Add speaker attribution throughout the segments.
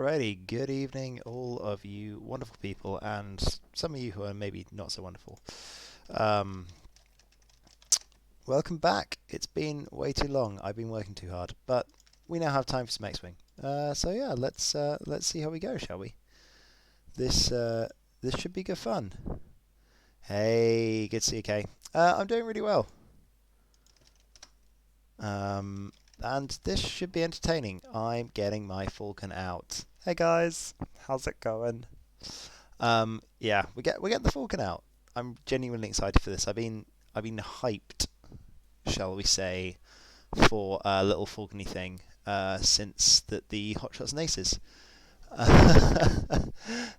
Speaker 1: Alrighty, good evening, all of you wonderful people, and some of you who are maybe not so wonderful. Um, Welcome back. It's been way too long. I've been working too hard, but we now have time for some X-Wing. So yeah, let's see how we go, shall we? This should be good fun. Hey, good to see you, Kay. I'm doing really well. And this should be entertaining. I'm getting my Falcon out. Hey guys, how's it going? Yeah, we're getting the Falcon out. I'm genuinely excited for this. I've been hyped, shall we say, for a little Falcony thing since the Hot Shots and Aces.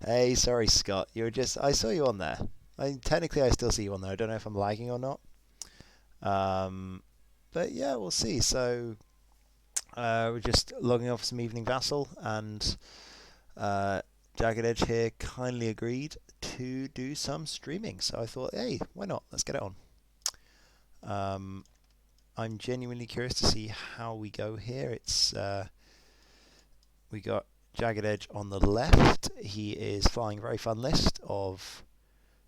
Speaker 1: Hey, sorry Scott, I saw you on there. Technically I still see you on there. I don't know if I'm lagging or not. Um, but yeah, we'll see. So we're just logging off some evening Vassal, and Jagged Edge here kindly agreed to do some streaming. So I thought, hey, why not? Let's get it on. I'm genuinely curious to see how we go here. We got Jagged Edge on the left. He is flying a very fun list of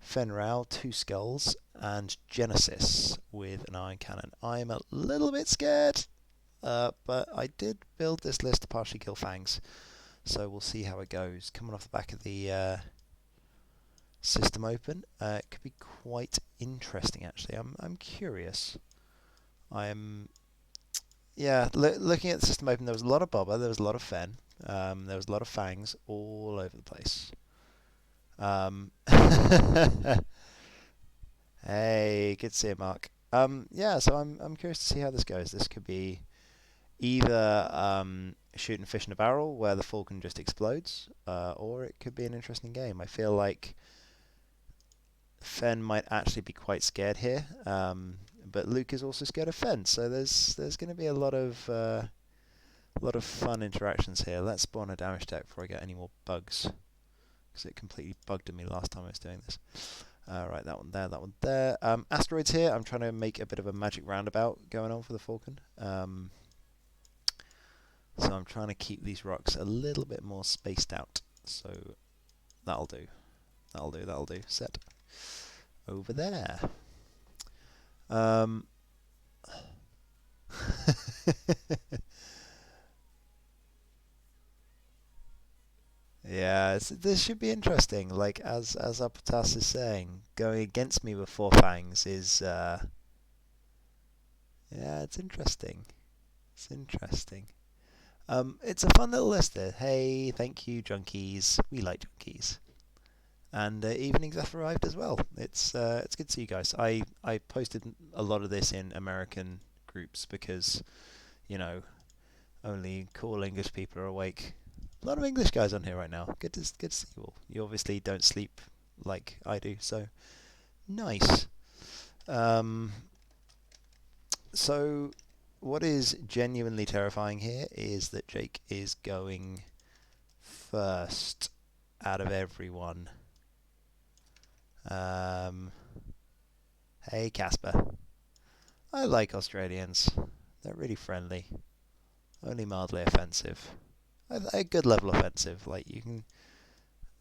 Speaker 1: Fenral, 2 Skulls, and Genesis with an Iron Cannon. I'm a little bit scared, but I did build this list to partially kill Fangs, so we'll see how it goes. Coming off the back of the system open, it could be quite interesting actually. I'm curious. Looking at the system open, there was a lot of Bobber, there was a lot of Fen, there was a lot of Fangs all over the place. Hey, good to see you, Mark. Yeah, so I'm curious to see how this goes. This could be either shooting fish in a barrel where the Falcon just explodes, or it could be an interesting game. I feel like Fen might actually be quite scared here, but Luke is also scared of Fen, so there's going to be a lot of fun interactions here. Let's spawn a damage deck before I get any more bugs, because it completely bugged me last time I was doing this. Right, that one there, that one there. Asteroids here. I'm trying to make a bit of a magic roundabout going on for the Falcon. So I'm trying to keep these rocks a little bit more spaced out. So that'll do. That'll do, that'll do. Set. Over there. Yeah, this should be interesting. Like as Apotas is saying, going against me with 4 fangs is yeah, it's interesting. It's interesting. It's a fun little list there. Hey, thank you, junkies. We like junkies. And evenings have arrived as well. It's good to see you guys. I posted a lot of this in American groups because, you know, only cool English people are awake. A lot of English guys on here right now. Good to see you all. You obviously don't sleep like I do, so nice. So what is genuinely terrifying here is that Jake is going first out of everyone. Hey Casper. I like Australians. They're really friendly. Only mildly offensive. A good level offensive. Like you can.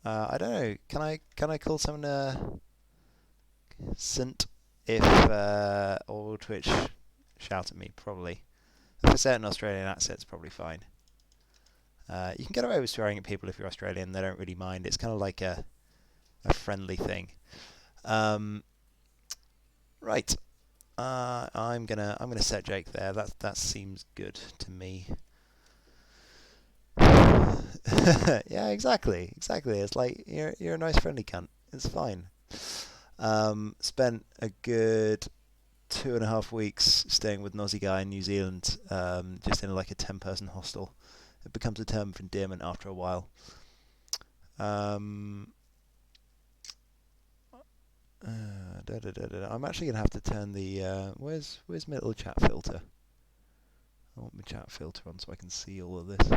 Speaker 1: I don't know. Can I call someone Sint if or will Twitch shout at me? Probably. If I say it in Australian accent, it's probably fine. You can get away with swearing at people if you're Australian. They don't really mind. It's kind of like a friendly thing. Right. I'm gonna set Jake there. That seems good to me. Yeah, exactly. It's like you're a nice friendly cunt. It's fine. Spent a good 2.5 weeks staying with an Aussie guy in New Zealand, just in like a 10-person hostel. It becomes a term of endearment after a while. I'm actually gonna have to turn the where's my little chat filter? I want my chat filter on so I can see all of this.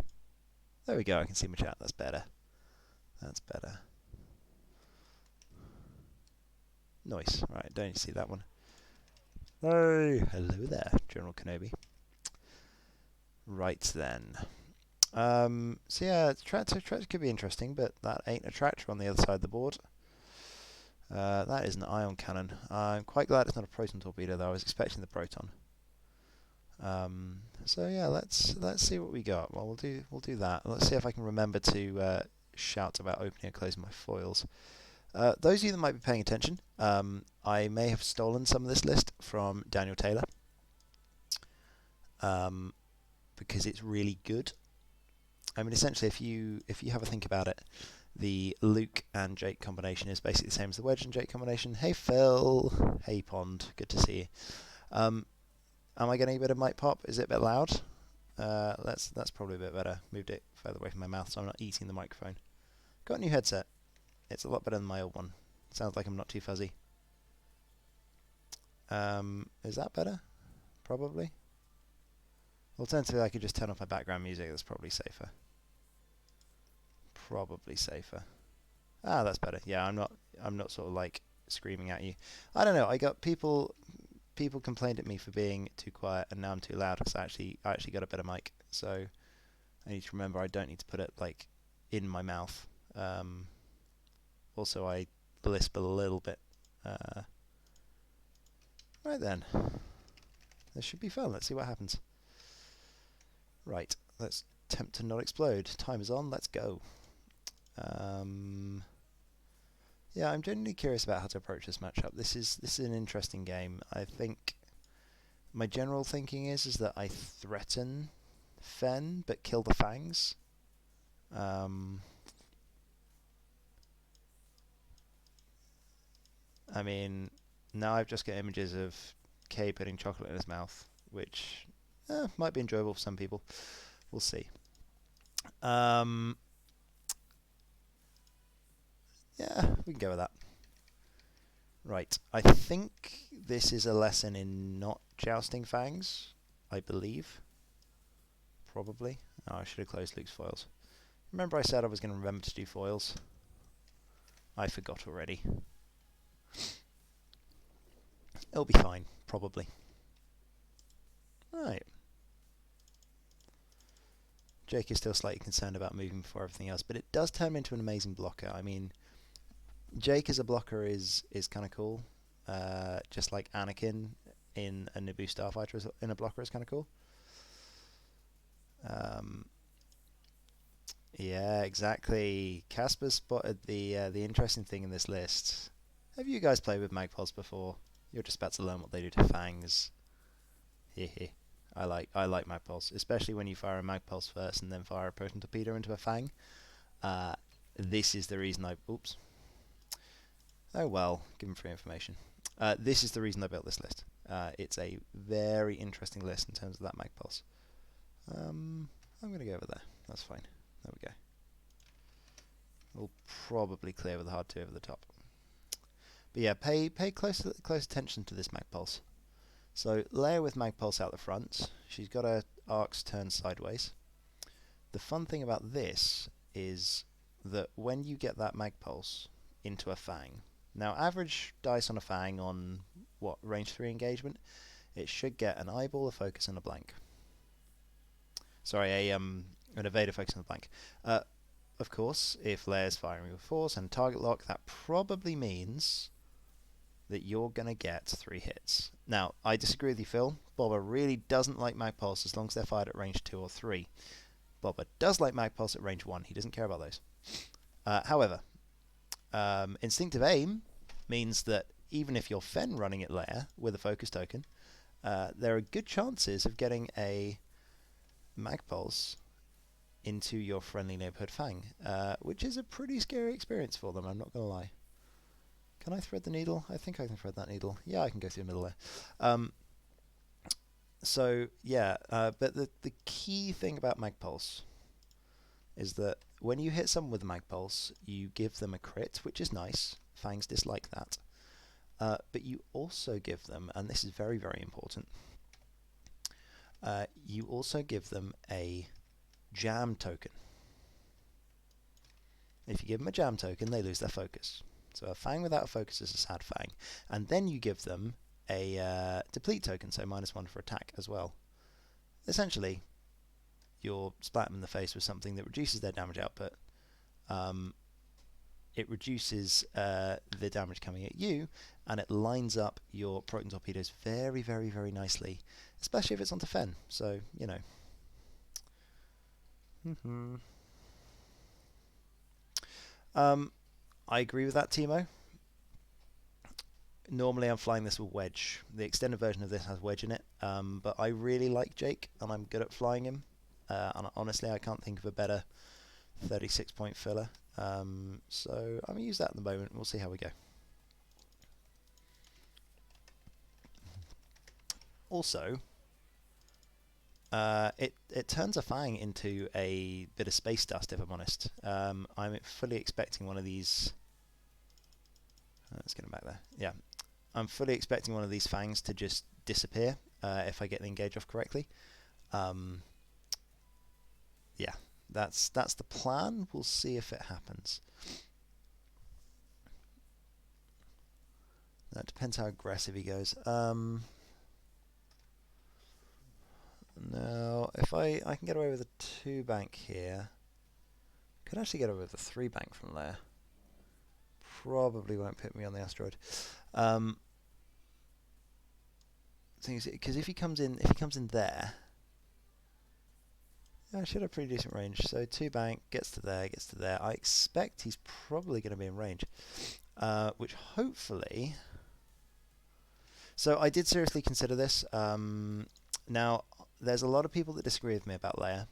Speaker 1: There we go. I can see my chat. That's better. That's better. Nice. Right, don't you see that one? Oh, hello there, General Kenobi. Right then. So yeah, tractor could be interesting, but that ain't a tractor on the other side of the board. That is an ion cannon. I'm quite glad it's not a proton torpedo, though. I was expecting the proton. So yeah, let's see what we got. Well, we'll do that. Let's see if I can remember to shout about opening and closing my foils. Those of you that might be paying attention, I may have stolen some of this list from Daniel Taylor, because it's really good. I mean, essentially, if you have a think about it, the Luke and Jake combination is basically the same as the Wedge and Jake combination. Hey Phil, hey Pond, good to see you. Am I getting a bit of mic pop? Is it a bit loud? That's probably a bit better. Moved it further away from my mouth so I'm not eating the microphone. Got a new headset. It's a lot better than my old one. Sounds like I'm not too fuzzy. Is that better? Probably. Alternatively, I could just turn off my background music. That's probably safer. Probably safer. Ah, that's better. Yeah, I'm not sort of like screaming at you. I don't know. I got people complained at me for being too quiet, and now I'm too loud because I actually got a better mic. So I need to remember I don't need to put it like in my mouth. Also, I lisp a little bit. Right then, this should be fun. Let's see what happens. Right, let's attempt to not explode. Time is on. Let's go. Yeah, I'm genuinely curious about how to approach this matchup. This is an interesting game. I think my general thinking is that I threaten Fen but kill the Fangs. I mean, now I've just got images of Kay putting chocolate in his mouth, which might be enjoyable for some people. We'll see. Yeah, we can go with that. Right, I think this is a lesson in not jousting Fangs, I believe. Probably. Oh, I should have closed Luke's foils. Remember I said I was going to remember to do foils? I forgot already. It'll be fine, probably. Right. Jake is still slightly concerned about moving before everything else, but it does turn him into an amazing blocker. I mean, Jake as a blocker is kind of cool. Just like Anakin in a Naboo Starfighter in a blocker is kind of cool. Yeah, exactly. Casper spotted the interesting thing in this list. Have you guys played with Magpulse before? You're just about to learn what they do to Fangs. Hehe. I like Magpulse, especially when you fire a Magpulse first and then fire a proton torpedo into a Fang. This is the reason I... Oops. Oh well, give him free information. This is the reason I built this list. It's a very interesting list in terms of that Magpulse. I'm going to go over there. That's fine. There we go. We'll probably clear with a hard 2 over the top. But yeah, pay close attention to this Magpulse. So Leia with Magpulse out the front. She's got her arcs turned sideways. The fun thing about this is that when you get that Magpulse into a Fang, now average dice on a Fang on what, range 3 engagement, it should get an eyeball, a focus, and a blank. Sorry, an evade, a focus, and a blank. Of course, if Leia's firing with force and target lock, that probably means that you're going to get 3 hits. Now, I disagree with you, Phil. Bobber really doesn't like Magpulse as long as they're fired at range 2 or 3. Bobber does like Magpulse at range 1. He doesn't care about those. However, instinctive aim means that even if you're Fen running at Leia with a focus token, there are good chances of getting a Magpulse into your friendly neighborhood Fang, which is a pretty scary experience for them, I'm not going to lie. Can I thread the needle? I think I can thread that needle. Yeah, I can go through the middle there. So, yeah, but the key thing about Magpulse is that when you hit someone with a Magpulse, you give them a crit, which is nice. Fangs dislike that. But you also give them, and this is very, very important, you also give them a jam token. If you give them a jam token, they lose their focus. So a Fang without a focus is a sad Fang. And then you give them a deplete token, so -1 for attack as well. Essentially, you're splatting them in the face with something that reduces their damage output. It reduces the damage coming at you, and it lines up your proton torpedoes very, very, very nicely, especially if it's onto Fen. So, you know. I agree with that, Timo. Normally I'm flying this with Wedge. The extended version of this has Wedge in it, but I really like Jake, and I'm good at flying him. And honestly, I can't think of a better 36-point filler. So I'm going to use that at the moment, and we'll see how we go. Also, it turns a Fang into a bit of space dust, if I'm honest. I'm fully expecting one of these... let's get him back there. Yeah. I'm fully expecting one of these Fangs to just disappear if I get the engage off correctly. Yeah, that's the plan. We'll see if it happens. That depends how aggressive he goes. Now, if I can get away with a 2-bank here, could actually get away with a 3-bank from there. Probably won't put me on the asteroid. Because if he comes in there, I should have pretty decent range. So 2-bank gets to there. I expect he's probably going to be in range, which hopefully. So I did seriously consider this. Now, there's a lot of people that disagree with me about Leia.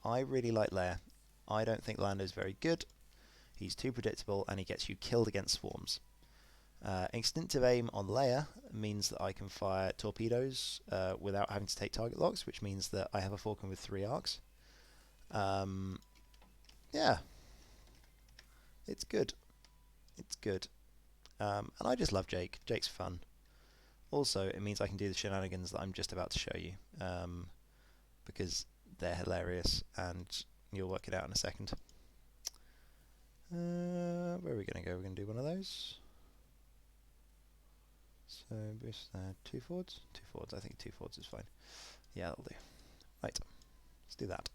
Speaker 1: I really like Leia. I don't think Lando's very good. He's too predictable, and he gets you killed against swarms. Instinctive aim on Leia means that I can fire torpedoes without having to take target locks, which means that I have a Falcon with 3 arcs. Yeah, it's good. It's good. And I just love Jake. Jake's fun. Also, it means I can do the shenanigans that I'm just about to show you, because they're hilarious, and you'll work it out in a second. Where are we going to go? We're going to do one of those. So boost 2 forwards? 2 forwards. I think 2 forwards is fine. Yeah, that'll do. Right, let's do that.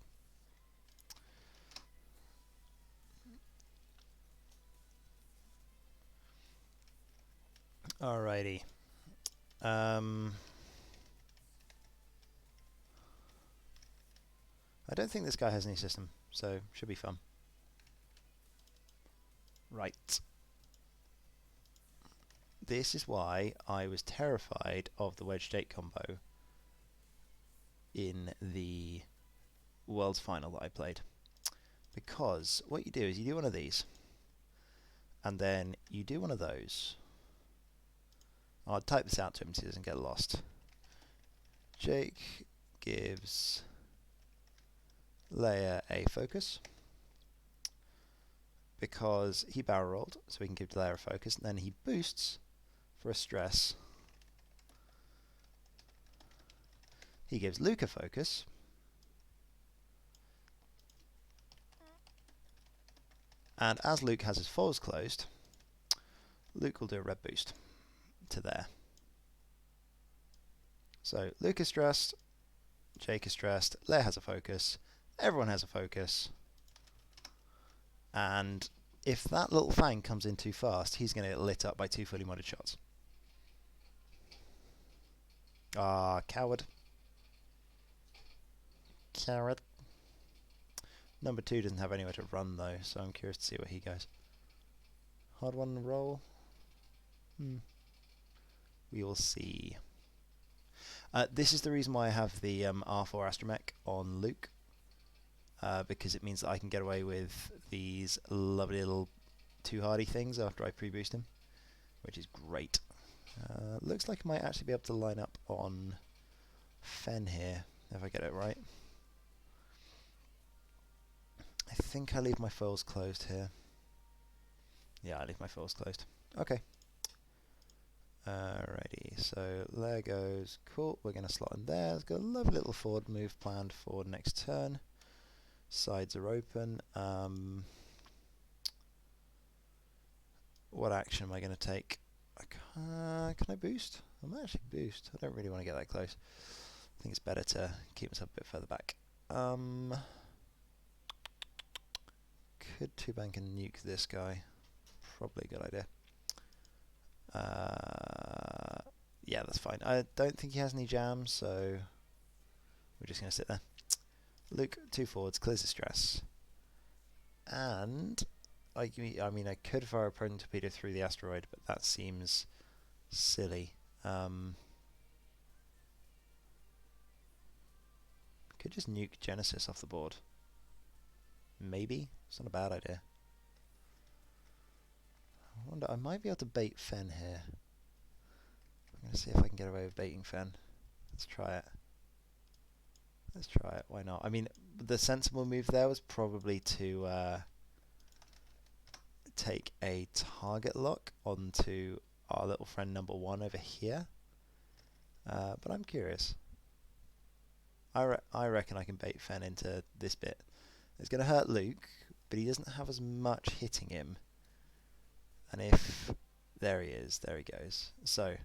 Speaker 1: Alrighty. I don't think this guy has any system, so should be fun. Right. This is why I was terrified of the Wedge Jake combo in the World's Final that I played. Because what you do is you do one of these, and then you do one of those. I'll type this out to him so he doesn't get lost. Jake gives Leia a focus, because he barrel rolled, so we can give Leia a focus, and then he boosts for a stress. He gives Luke a focus, and as Luke has his foils closed, Luke will do a red boost to there. So Luke is stressed, Jake is stressed, Leia has a focus, everyone has a focus, and if that little Fang comes in too fast, he's going to get lit up by 2 fully modded shots. Ah, coward. Coward. Number 2 doesn't have anywhere to run though, so I'm curious to see where he goes. Hard one to roll. We will see. This is the reason why I have the R4 Astromech on Luke, because it means that I can get away with these lovely little 2 hardy things after I pre-boost him, which is great. Looks like I might actually be able to line up on Fen here, if I get it right. I think I leave my foils closed here. Yeah, I leave my foils closed. Okay. Alrighty, so there goes. Cool, we're going to slot in there. It's got a lovely little forward move planned for next turn. Sides are open. What action am I going to take? Can I boost? I might actually boost. I don't really want to get that close. I think it's better to keep myself a bit further back. Could two-bank and nuke this guy. Probably a good idea. Yeah, that's fine. I don't think he has any jams, so we're just going to sit there. Luke, 2 forwards, clears the stress. And I mean, I could fire a proton torpedo through the asteroid, but that seems silly. Could just nuke Genesis off the board. Maybe. It's not a bad idea. I wonder, I might be able to bait Fen here. I'm going to see if I can get away with baiting Fen. Let's try it. Let's try it. Why not? I mean, the sensible move there was probably to take a target lock onto our little friend number 1 over here. But I'm curious. I reckon I can bait Fen into this bit. It's going to hurt Luke, but he doesn't have as much hitting him. And if... There he is. There he goes. So,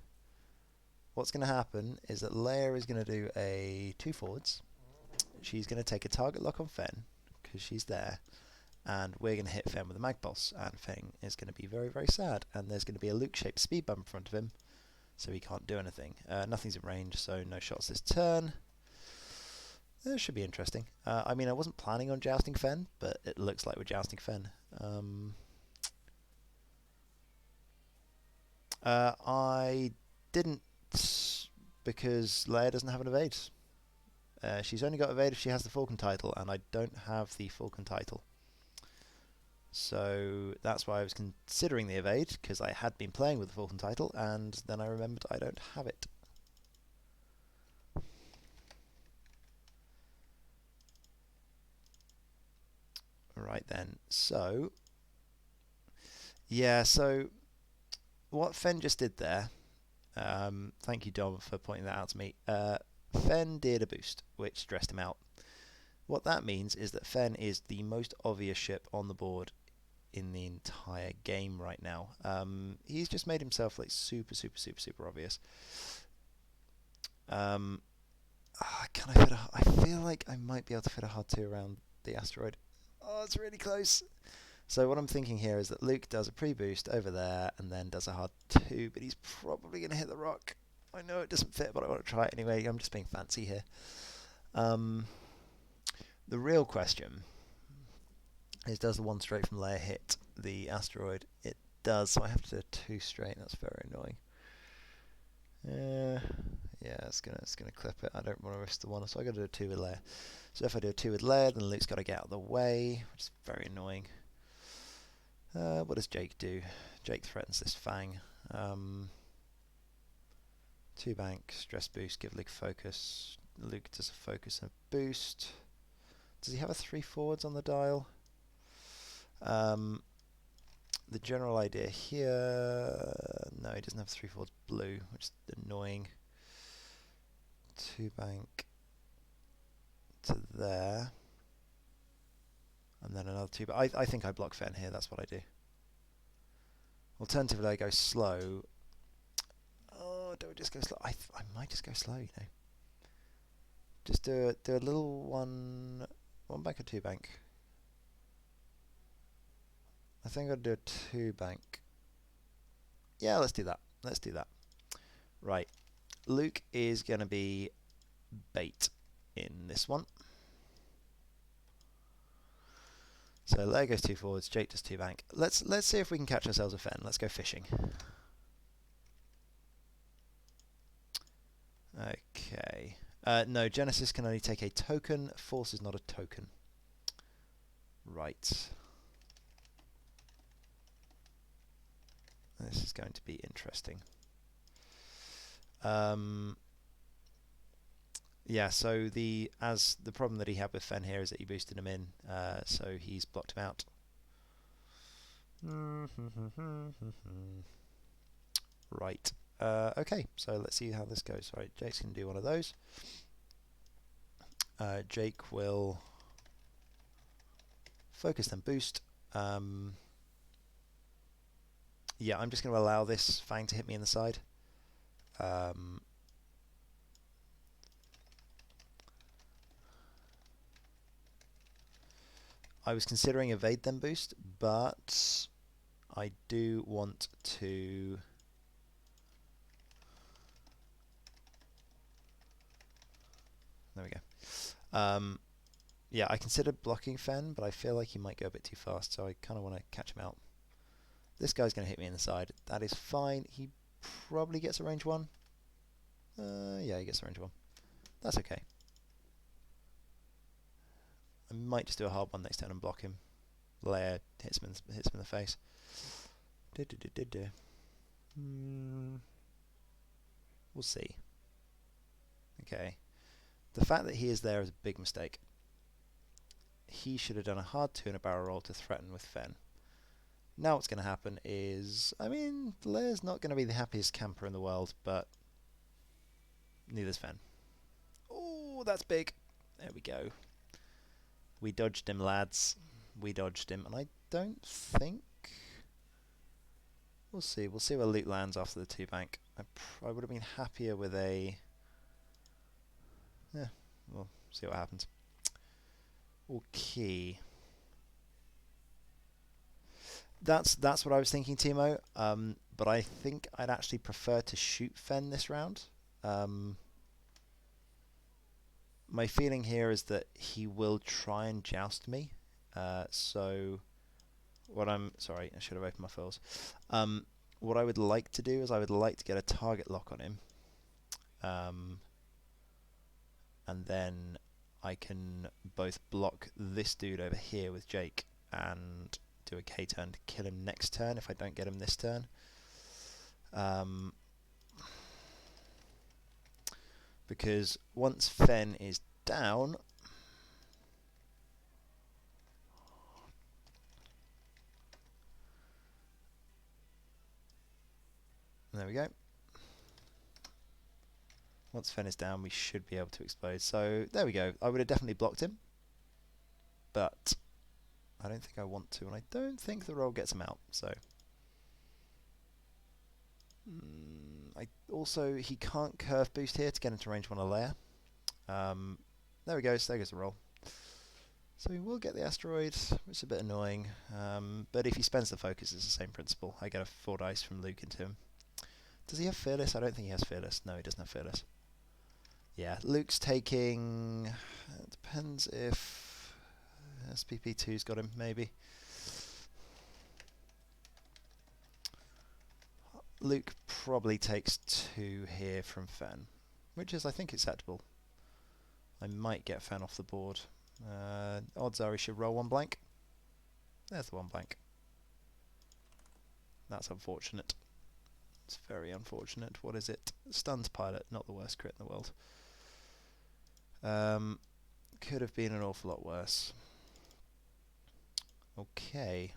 Speaker 1: what's going to happen is that Leia is going to do a 2 forwards. She's going to take a target lock on Fen, because she's there. And we're going to hit Fen with a mag pulse. And Fen is going to be very, very sad. And there's going to be a Luke-shaped speed bump in front of him. So he can't do anything. Nothing's in range, so no shots this turn. This should be interesting. I mean, I wasn't planning on jousting Fen, but it looks like we're jousting Fen. I didn't, because Leia doesn't have an evade. She's only got evade if she has the Falcon title, and I don't have the Falcon title. So that's why I was considering the evade, because I had been playing with the Falcon title, and then I remembered I don't have it. Right then, so... Yeah, so... What Fen just did there... thank you, Dom, for pointing that out to me. Fen did a boost, which stressed him out. What that means is that Fen is the most obvious ship on the board in the entire game right now. He's just made himself like super obvious. Can I fit I feel like I might be able to fit a hard 2 around the asteroid. Oh, it's really close. So what I'm thinking here is that Luke does a pre-boost over there and then does a hard 2, but he's probably going to hit the rock. I know it doesn't fit, but I want to try it anyway. I'm just being fancy here. The real question is, does the 1 straight from Leia hit the asteroid? It does, so I have to do a 2 straight. That's very annoying. Yeah, it's gonna clip it. I don't want to risk the 1, so I got to do a 2 with Leia. So if I do a 2 with Leia, then Luke's got to get out of the way, which is very annoying. What does Jake do? Jake threatens this Fang. 2 bank, stress boost, give Luke focus. Luke does a focus and a boost. Does he have a 3 forwards on the dial? The general idea here... No, he doesn't have 3 forwards blue, which is annoying. 2 bank to there. And then another 2... But I think I block Fen here, that's what I do. Alternatively, I go slow. Oh, do I just go slow? I might just go slow, you know. Just do a little 1 bank or 2 bank. I think I'll do a 2 bank. Yeah, let's do that. Let's do that. Right. Luke is going to be bait in this one. So Leia goes 2 forwards, Jake does 2 bank. Let's see if we can catch ourselves a Fen. Let's go fishing. Okay. No, Genesis can only take a token. Force is not a token. Right. This is going to be interesting. Yeah, so the problem that he had with Fen here is that he boosted him in, so he's blocked him out. Right. Okay, so let's see how this goes. Right, Jake's going to do one of those. Jake will focus then boost. Yeah, I'm just going to allow this Fang to hit me in the side. I was considering evade then boost, but I do want to... There we go. Yeah, I considered blocking Fen, but I feel like he might go a bit too fast, so I kind of want to catch him out. This guy's going to hit me in the side. That is fine. He probably gets a range 1. Yeah, he gets a range 1. That's okay. I might just do a hard one next turn and block him. Lair hits him in the face. We'll see. Okay. The fact that he is there is a big mistake. He should have done a hard 2 and a barrel roll to threaten with Fen. Now what's going to happen is, I mean, Lair's not going to be the happiest camper in the world, but neither's Fen. Oh, that's big. There we go. We dodged him, lads. We dodged him, and I don't think... We'll see. We'll see where loot lands after the 2 bank. I would have been happier with a... Yeah, we'll see what happens. Okay. That's what I was thinking, Timo. But I think I'd actually prefer to shoot Fen this round. My feeling here is that he will try and joust me. So what I'm... Sorry, I should have opened my files. What I would like to do is I would like to get a target lock on him. And then I can both block this dude over here with Jake and do a K turn to kill him next turn if I don't get him this turn. Because once Fen is down... There we go. Once Fen is down, we should be able to explode. So, there we go. I would have definitely blocked him. But I don't think I want to, and I don't think the roll gets him out, so... he can't curve boost here to get into range 1 a layer. There we go, so there goes the roll. So we will get the asteroid, which is a bit annoying. But if he spends the focus, it's the same principle. I get a 4 dice from Luke into him. Does he have Fearless? I don't think he has Fearless. No, he doesn't have Fearless. Yeah, Luke's taking... It depends if... SPP2's got him, maybe. Luke probably takes 2 here from Fen, which is, I think, acceptable. I might get Fen off the board. Odds are he should roll 1 blank. There's the 1 blank. That's unfortunate. It's very unfortunate. What is it? Stuns pilot, not the worst crit in the world. Could have been an awful lot worse. Okay.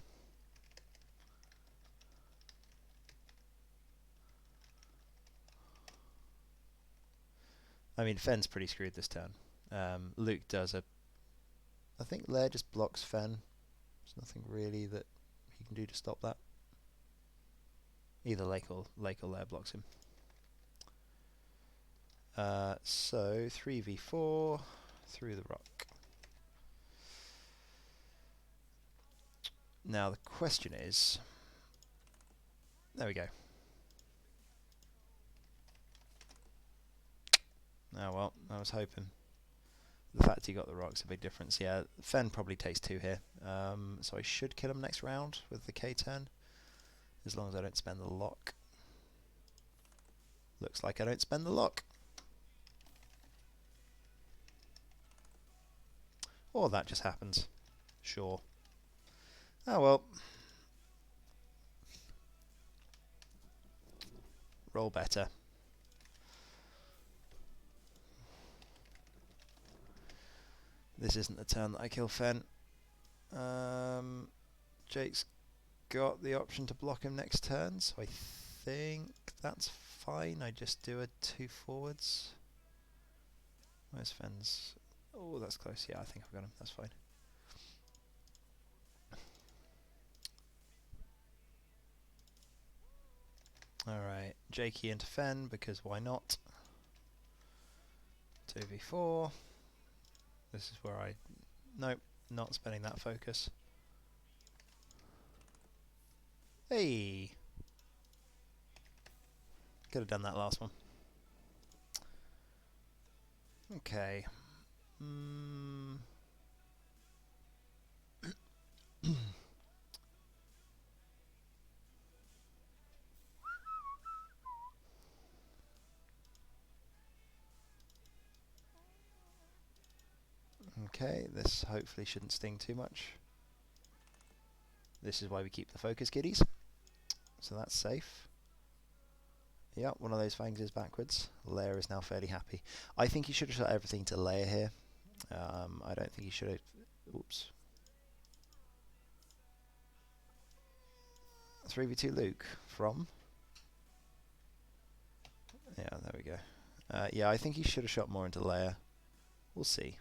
Speaker 1: I mean, Fen's pretty screwed this turn. Luke does a... I think Lair just blocks Fen. There's nothing really that he can do to stop that. Either Lake or Lair blocks him. So 3v4 through the rock. Now the question is... There we go. Oh well, I was hoping. The fact he got the rock's a big difference. Yeah, Fen probably takes 2 here. So I should kill him next round with the K turn. As long as I don't spend the lock. Looks like I don't spend the lock. Or that just happens. Sure. Oh well. Roll better. This isn't the turn that I kill Fen. Jake's got the option to block him next turn, so I think that's fine. I just do a 2 forwards. Where's Fen's? Oh, that's close. Yeah, I think I've got him. That's fine. Alright, Jakey into Fen, because why not? 2v4. This is where I... Nope. not spending that focus. Hey! Could have done that last one. Okay. Okay, this hopefully shouldn't sting too much. This is why we keep the focus kiddies. So that's safe. Yep, one of those fangs is backwards. Lair is now fairly happy. I think he should have shot everything to Lair here. I don't think he should have... Oops. 3v2 Luke from... Yeah, there we go. Yeah, I think he should have shot more into Lair. We'll see.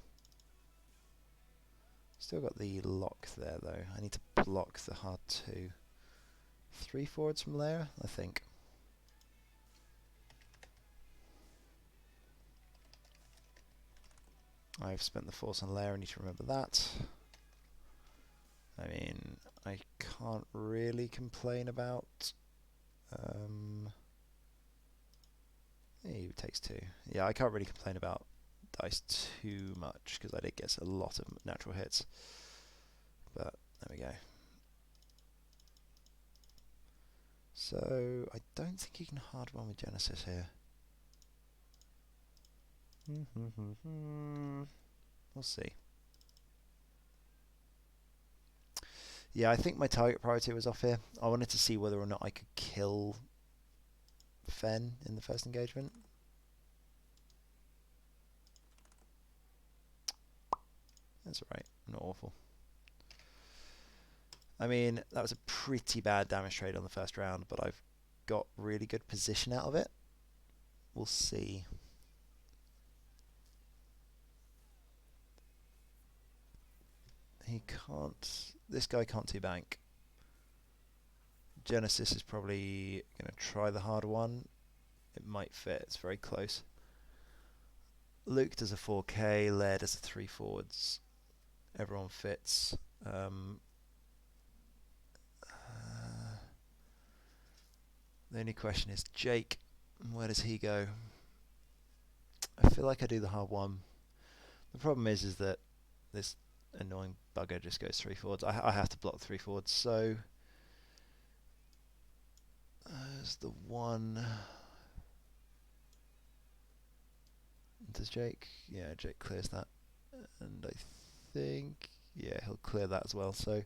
Speaker 1: Still got the lock there, though. I need to block the hard 2. 3 forwards from Lair, I think. I've spent the force on Lair, I need to remember that. I mean, I can't really complain about... he takes 2. Yeah, I can't really complain about dice too much, because I did get a lot of natural hits. But, there we go. So, I don't think you can hard one with Genesis here. We'll see. Yeah, I think my target priority was off here. I wanted to see whether or not I could kill Fen in the first engagement. That's alright, not awful. I mean, that was a pretty bad damage trade on the first round, but I've got really good position out of it. We'll see. He can't... This guy can't 2-bank. Genesis is probably going to try the hard one. It might fit, it's very close. Luke does a 4k, Lair does a 3 forwards. Everyone fits. The only question is Jake. Where does he go? I feel like I do the hard one. The problem is that this annoying bugger just goes 3 forwards. I have to block 3 forwards, so there's the one. Does Jake? Yeah, Jake clears that, and I think he'll clear that as well. So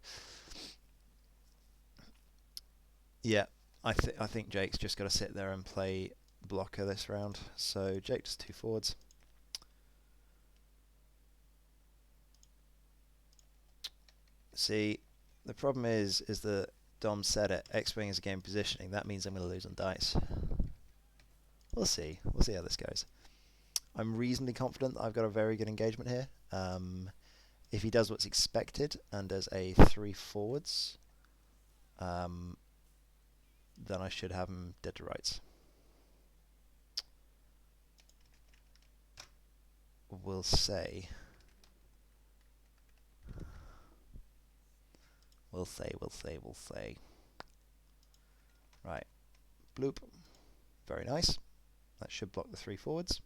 Speaker 1: yeah, I think Jake's just got to sit there and play blocker this round. So Jake does 2 forwards. See, the problem is that Dom said it. X-wing is a game positioning. That means I'm going to lose on dice. We'll see. We'll see how this goes. I'm reasonably confident that I've got a very good engagement here. If he does what's expected and does a 3 forwards, then I should have him dead to rights. We'll say. We'll say. Right. Bloop. Very nice. That should block the 3 forwards.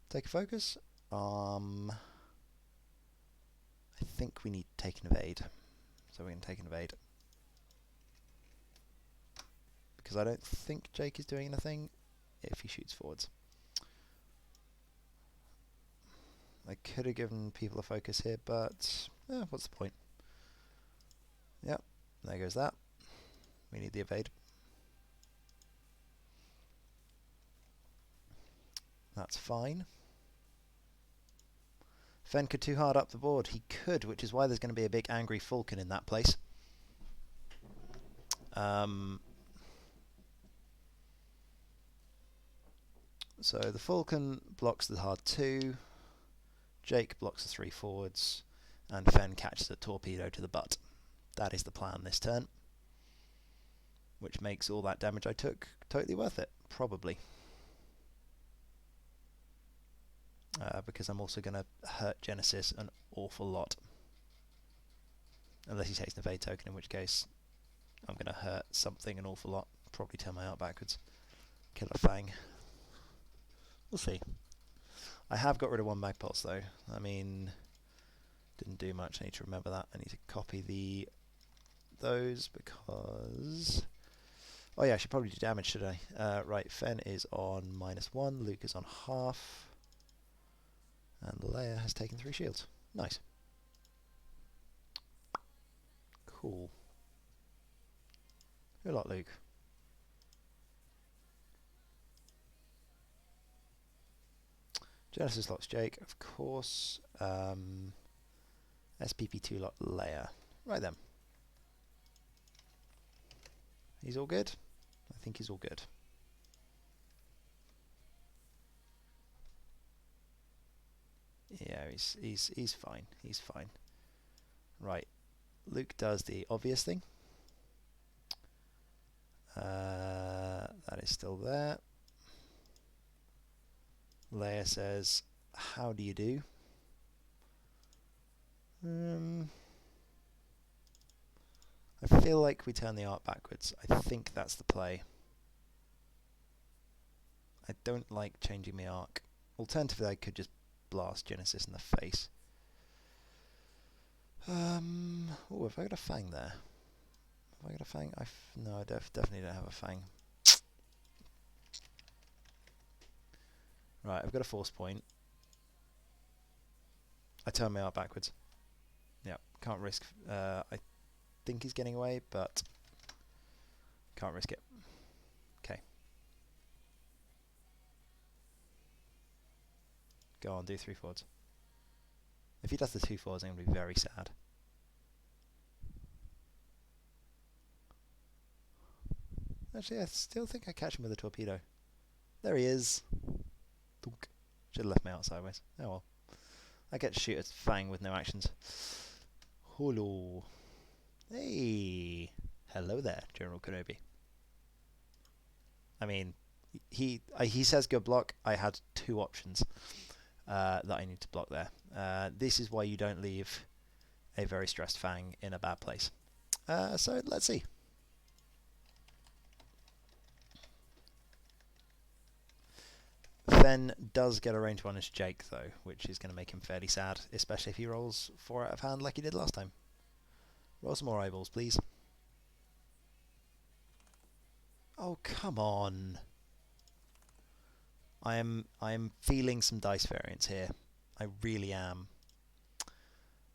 Speaker 1: Take a focus. I think we need take and evade. So we're going to take and evade. Because I don't think Jake is doing anything if he shoots forwards. I could have given people a focus here, but what's the point? Yep, there goes that. We need the evade. That's fine. Fen could 2 hard up the board. He could, which is why there's going to be a big angry Falcon in that place. So the Falcon blocks the hard 2. Jake blocks the 3 forwards. And Fen catches a torpedo to the butt. That is the plan this turn. Which makes all that damage I took totally worth it. Probably. Because I'm also going to hurt Genesis an awful lot. Unless he takes an evade token, in which case I'm going to hurt something an awful lot. Probably turn my art backwards. Kill a Fang. We'll see. I have got rid of one Magpulse though. I mean, didn't do much. I need to remember that. I need to copy those because... Oh yeah, I should probably do damage, should I? Right, Fen is on -1, Luke is on half, and Leia has taken 3 shields. Nice. Cool. Good luck, Luke. Genesis locks Jake, of course. SPP2 lock Leia. Right then. He's all good? I think he's all good. Yeah, he's fine. He's fine. Right. Luke does the obvious thing. That is still there. Leia says, "How do you do?" I feel like we turn the art backwards. I think that's the play. I don't like changing the arc. Alternatively, I could just blast Genesis in the face. Oh, have I got a Fang there? Have I got a Fang? No, I definitely don't have a Fang. Right, I've got a force point. I turn my art backwards. Yeah, can't risk. I think he's getting away, but can't risk it. Okay. Go on, do 3 forwards. If he does the 2 forwards, I'm going to be very sad. Actually, I still think I catch him with a torpedo. There he is. Should have left my art sideways. Oh well. I get to shoot a Fang with no actions. Hello. Hey. Hello there, General Kenobi. I mean, he says go block. I had 2 options that I need to block there. This is why you don't leave a very stressed Fang in a bad place. So let's see. Fen does get a range 1 as Jake though, which is going to make him fairly sad, especially if he rolls 4 out of hand like he did last time. Roll some more eyeballs, please. Oh, come on. I am feeling some dice variance here. I really am.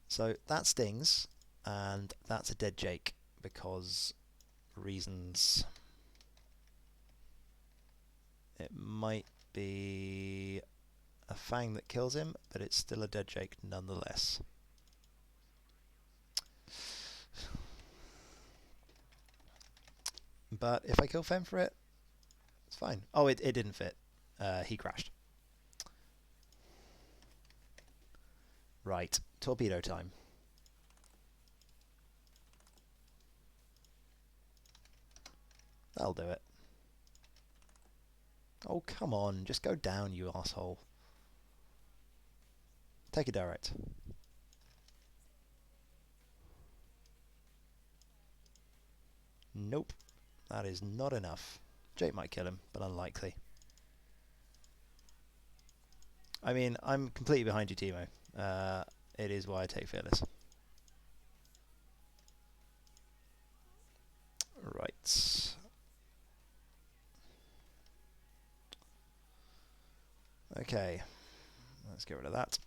Speaker 1: So that stings, and that's a dead Jake because reasons. It might be a Fang that kills him, but it's still a dead Jake nonetheless. But if I kill Fen for it, it's fine. Oh, it didn't fit. He crashed. Right, torpedo time. That'll do it. Oh, come on, just go down, you asshole. Take a direct. Nope, that is not enough. Jake might kill him, but unlikely. I mean, I'm completely behind you, Timo. It is why I take Fearless. Right. Okay, let's get rid of that.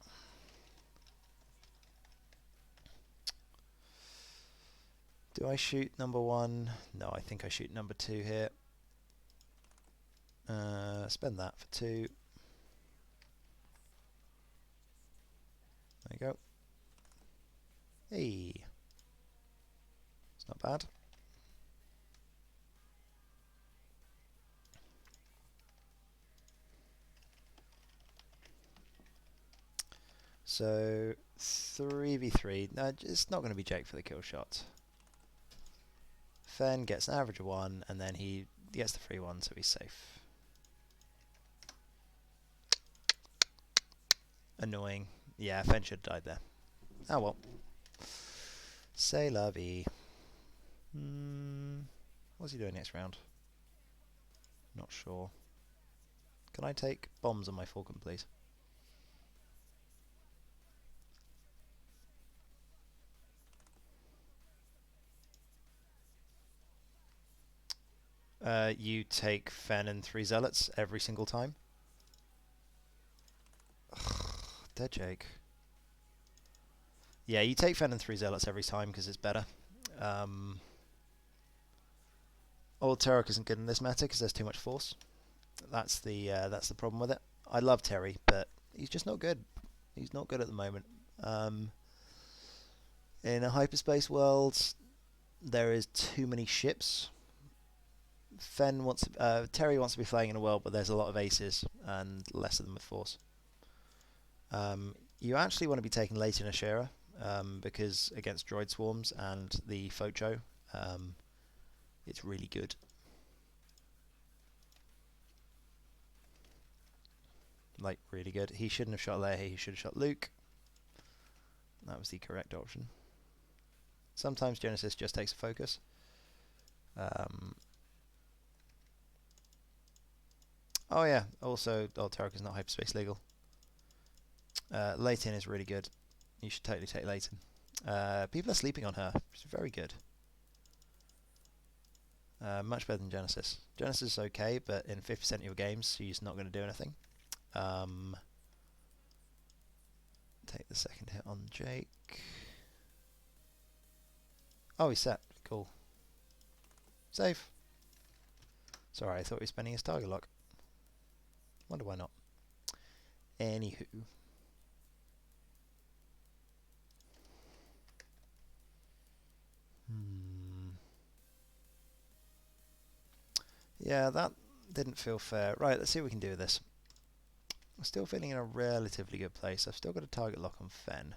Speaker 1: Do I shoot number 1? No, I think I shoot number 2 here. Spend that for 2. There you go. Hey. It's not bad. So 3v3. No, it's not going to be Jake for the kill shot. Fen gets an average of 1, and then he gets the free 1, so he's safe. Annoying. Yeah, Fen should have died there. Oh well. C'est la vie. What's he doing next round? Not sure. Can I take bombs on my Falcon, please? You take Fen and 3 Zealots every single time. Dead Jake. Yeah, you take Fen and 3 Zealots every time because it's better. Old Terror isn't good in this meta because there's too much force. That's the problem with it. I love Terry, but he's just not good. He's not good at the moment. In a hyperspace world, there is too many ships. Terry wants to be flying in a world, but there's a lot of aces and less of them with force. You actually want to be taking Leighton Ashera because against droid swarms and the Focho, it's really good. Like, really good. He shouldn't have shot Leia, he should have shot Luke. That was the correct option. Sometimes Genesis just takes a focus. Oh yeah, also Old Tarek is not hyperspace legal. Leighton is really good. You should totally take Leighton. People are sleeping on her. She's very good. Much better than Genesis. Genesis is okay, but in 50% of your games, she's not going to do anything. Take the second hit on Jake. Oh, he's set. Cool. Safe. Sorry, I thought he was spending his target lock. Wonder why not. Anywho. Yeah, that didn't feel fair. Right, let's see what we can do with this. I'm still feeling in a relatively good place. I've still got a target lock on Fen.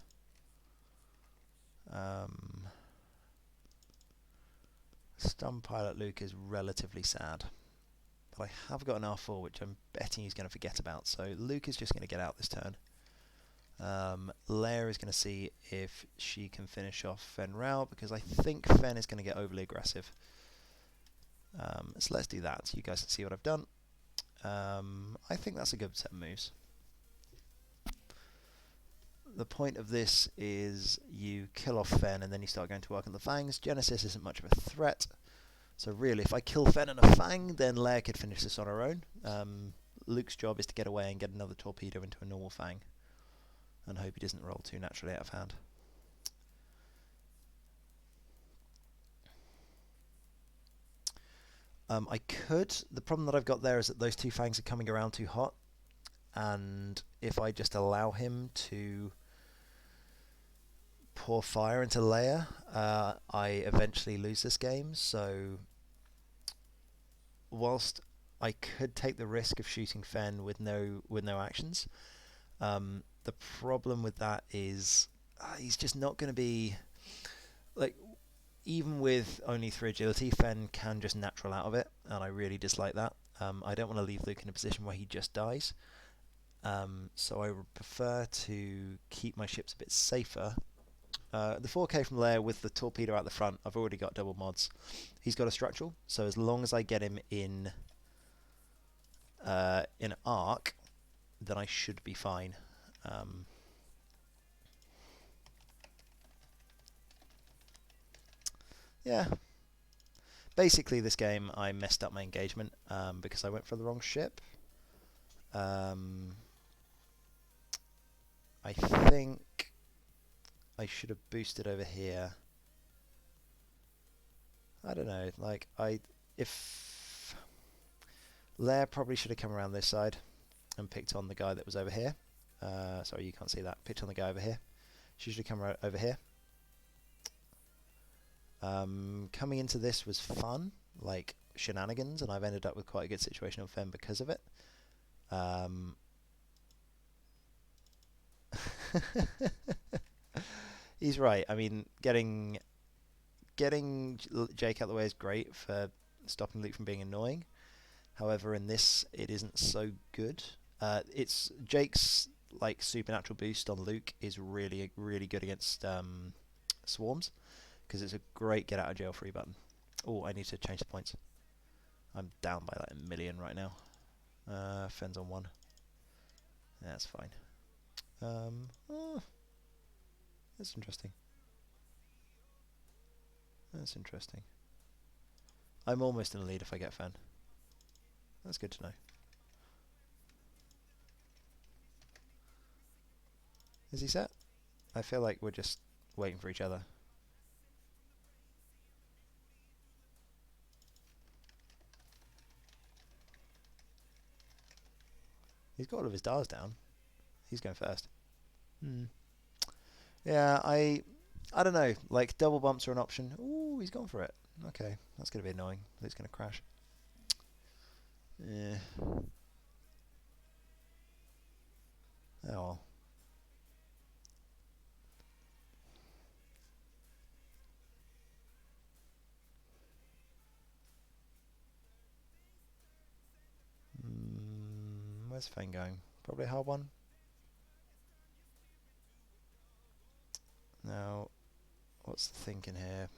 Speaker 1: Stun Pilot Luke is relatively sad. But I have got an R4, which I'm betting he's going to forget about. So Luke is just going to get out this turn. Leia is going to see if she can finish off Fen Rao, because I think Fen is going to get overly aggressive. So let's do that. You guys can see what I've done. I think that's a good set of moves. The point of this is you kill off Fen and then you start going to work on the Fangs. Genesis isn't much of a threat. So really, if I kill Fen and a Fang, then Leia could finish this on her own. Luke's job is to get away and get another torpedo into a normal Fang. And hope he doesn't roll too naturally out of hand. I could. The problem that I've got there is that those two Fangs are coming around too hot. And if I just allow him to pour fire into Leia, I eventually lose this game. So whilst I could take the risk of shooting Fen with no actions, the problem with that is he's just not going to be like, even with only 3 agility, Fen can just natural out of it, and I really dislike that. I don't want to leave Luke in a position where he just dies. So I would prefer to keep my ships a bit safer. The 4K from Leia with the torpedo out the front, I've already got double mods. He's got a structural, so as long as I get him in arc, then I should be fine. Yeah. Basically, this game I messed up my engagement because I went for the wrong ship. I think I should have boosted over here. I don't know, like, if Leia probably should have come around this side and picked on the guy that was over here. Sorry, you can't see that. Picked on the guy over here. She should have come over here. Coming into this was fun, like shenanigans, and I've ended up with quite a good situation on Fen because of it. He's right. I mean, getting Jake out the way is great for stopping Luke from being annoying. However, in this, it isn't so good. It's Jake's like supernatural boost on Luke is really good against swarms, because it's a great get out of jail free button. Oh, I need to change the points. I'm down by like a million right now. Fens on 1. That's fine. Oh, that's interesting. That's interesting. I'm almost in the lead if I get Fen. That's good to know. Is he set? I feel like we're just waiting for each other. He's got all of his dials down. He's going first. Yeah, I don't know. Like, double bumps are an option. Ooh, he's gone for it. Okay, that's going to be annoying. It's going to crash. Yeah. Oh well. Where's Fang going? Probably a hard one. Now, what's the thinking here?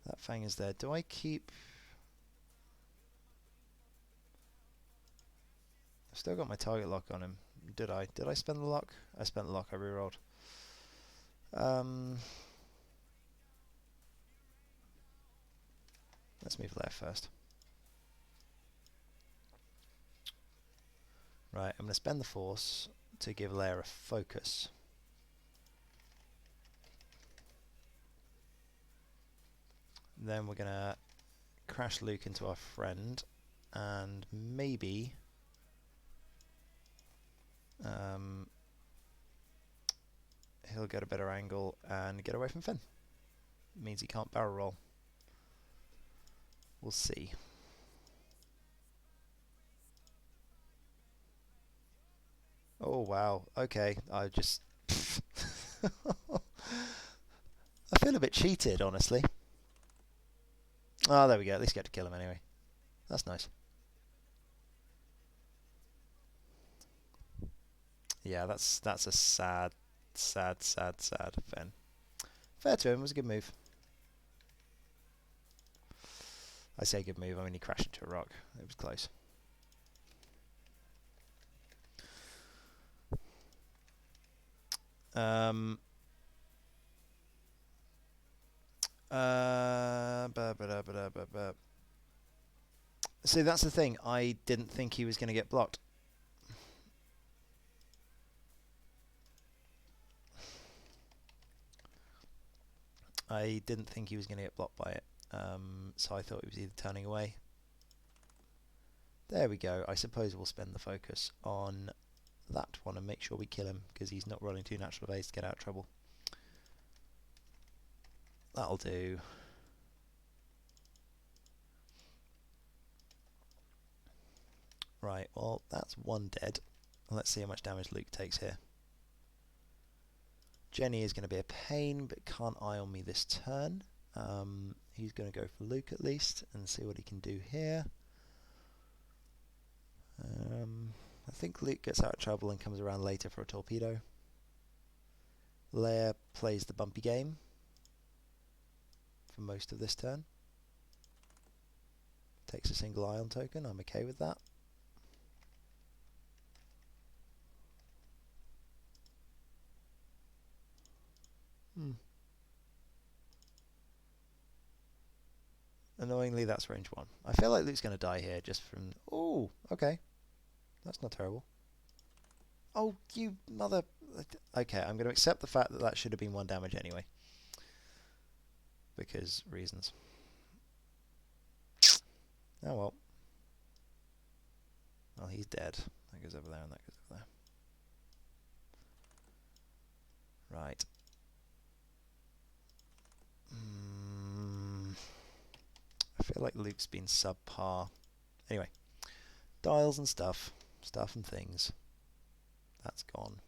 Speaker 1: That Fang is there. Do I keep... I've still got my target lock on him. Did I? Did I spend the lock? I spent the lock. I rerolled. Let's move left first. Right, I'm going to spend the force to give Leia a focus. Then we're going to crash Luke into our friend, and maybe he'll get a better angle and get away from Finn. It means he can't barrel roll. We'll see. Oh wow, okay, I just... I feel a bit cheated, honestly. Oh, there we go, at least get to kill him anyway. That's nice. Yeah, that's a sad Fen. Fair to him, it was a good move. I say good move, I mean he crashed into a rock. It was close. See, that's the thing. I didn't think he was going to get blocked. I didn't think he was going to get blocked by it. So I thought he was either turning away. There we go. I suppose we'll spend the focus on that one and make sure we kill him, because he's not rolling 2 natural evades to get out of trouble. That'll do. Right, well, that's 1 dead. Let's see how much damage Luke takes here. Jenny is going to be a pain, but can't eye on me this turn. He's going to go for Luke at least and see what he can do here. I think Luke gets out of trouble and comes around later for a torpedo. Leia plays the bumpy game for most of this turn. Takes a single ion token. I'm okay with that. Annoyingly, that's range 1. I feel like Luke's going to die here just from... Oh, okay. That's not terrible. Oh, you mother... Okay, I'm going to accept the fact that that should have been 1 damage anyway. Because reasons. Oh well. Well, he's dead. That goes over there and that goes over there. Right. I feel like Luke's been subpar. Anyway. Dials and stuff. Stuff and things. That's gone.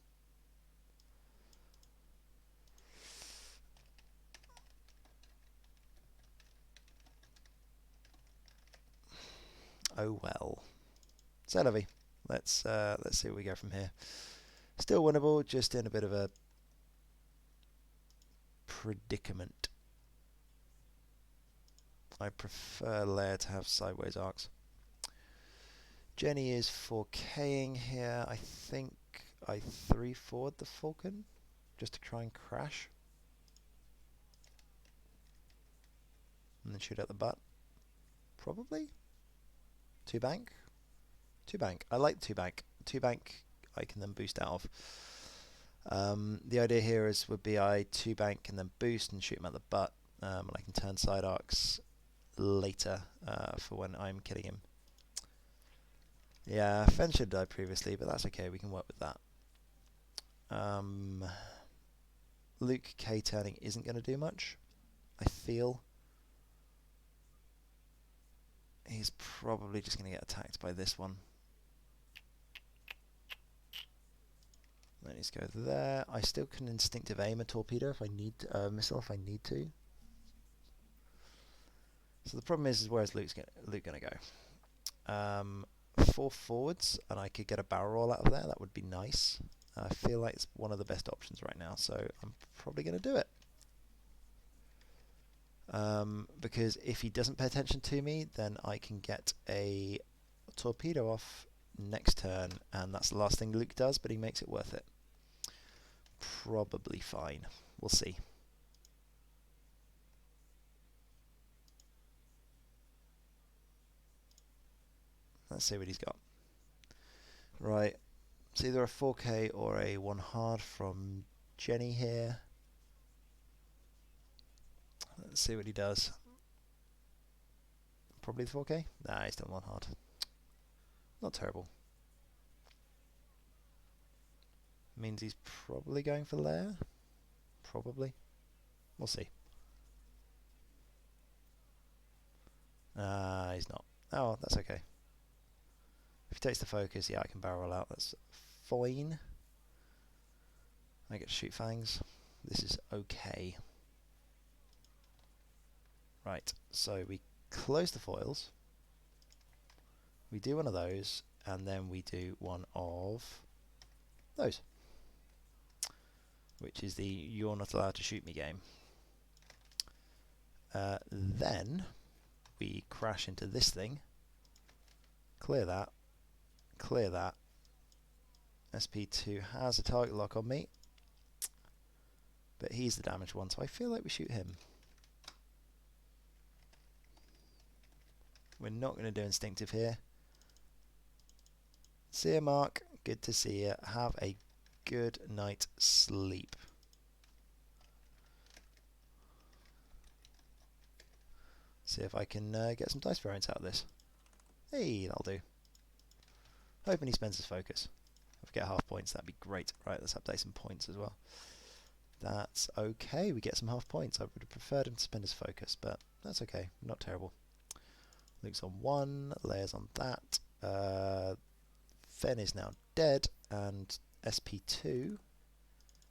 Speaker 1: Oh well. So Levy, let's see where we go from here. Still winnable, just in a bit of a predicament. I prefer Lair to have sideways arcs. Jenny is 4K'ing here. I think I 3-forward the Falcon just to try and crash. And then shoot at the butt. Probably. 2-bank. 2-bank. I like 2-bank. 2-bank I can then boost out of. The idea here would be I 2-bank and then boost and shoot him at the butt. And I can turn side arcs later for when I'm killing him. Yeah, Fen should die previously, but that's okay, we can work with that. Luke K turning isn't going to do much, I feel. He's probably just going to get attacked by this one. Then he's go there. I still can instinctive aim a torpedo if I need missile if I need to. So the problem is where's Luke going to go? 4 forwards, and I could get a barrel roll out of there. That would be nice. I feel like it's one of the best options right now, so I'm probably going to do it. Because if he doesn't pay attention to me, then I can get a torpedo off next turn, and that's the last thing Luke does, but he makes it worth it. Probably fine. We'll see. Let's see what he's got. Right. It's either a 4K or a 1 hard from Jenny here. Let's see what he does. Probably the 4K? Nah, he's done 1 hard. Not terrible. Means he's probably going for Lair. Probably. We'll see. He's not. Oh, that's okay. If he takes the focus, yeah, I can barrel out. That's fine. I get to shoot fangs. This is okay. Right, so we close the foils. We do one of those, and then we do one of those, which is the you're not allowed to shoot me game. Then we crash into this thing, clear that, clear that. SP2 has a target lock on me, but he's the damaged one, so I feel like we shoot him. We're not going to do instinctive here. See you, Mark. Good to see you. Have a good night's sleep. See if I can get some dice variants out of this. Hey, that'll do. Hoping he spends his focus. If we get half points, that'd be great. Right, let's update some points as well. That's okay. We get some half points. I would have preferred him to spend his focus, but that's okay. Not terrible. Luke's on 1. Layers on that. Fen is now dead, and SP2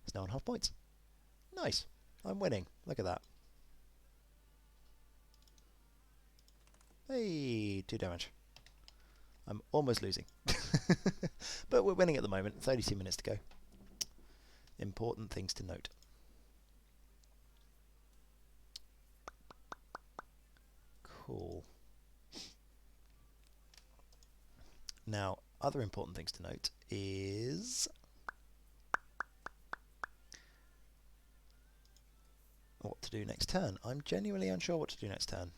Speaker 1: is now on half points. Nice. I'm winning. Look at that. Hey, 2 damage. I'm almost losing. But we're winning at the moment. 32 minutes to go. Important things to note. Cool. Now, other important things to note is what to do next turn. I'm genuinely unsure what to do next turn.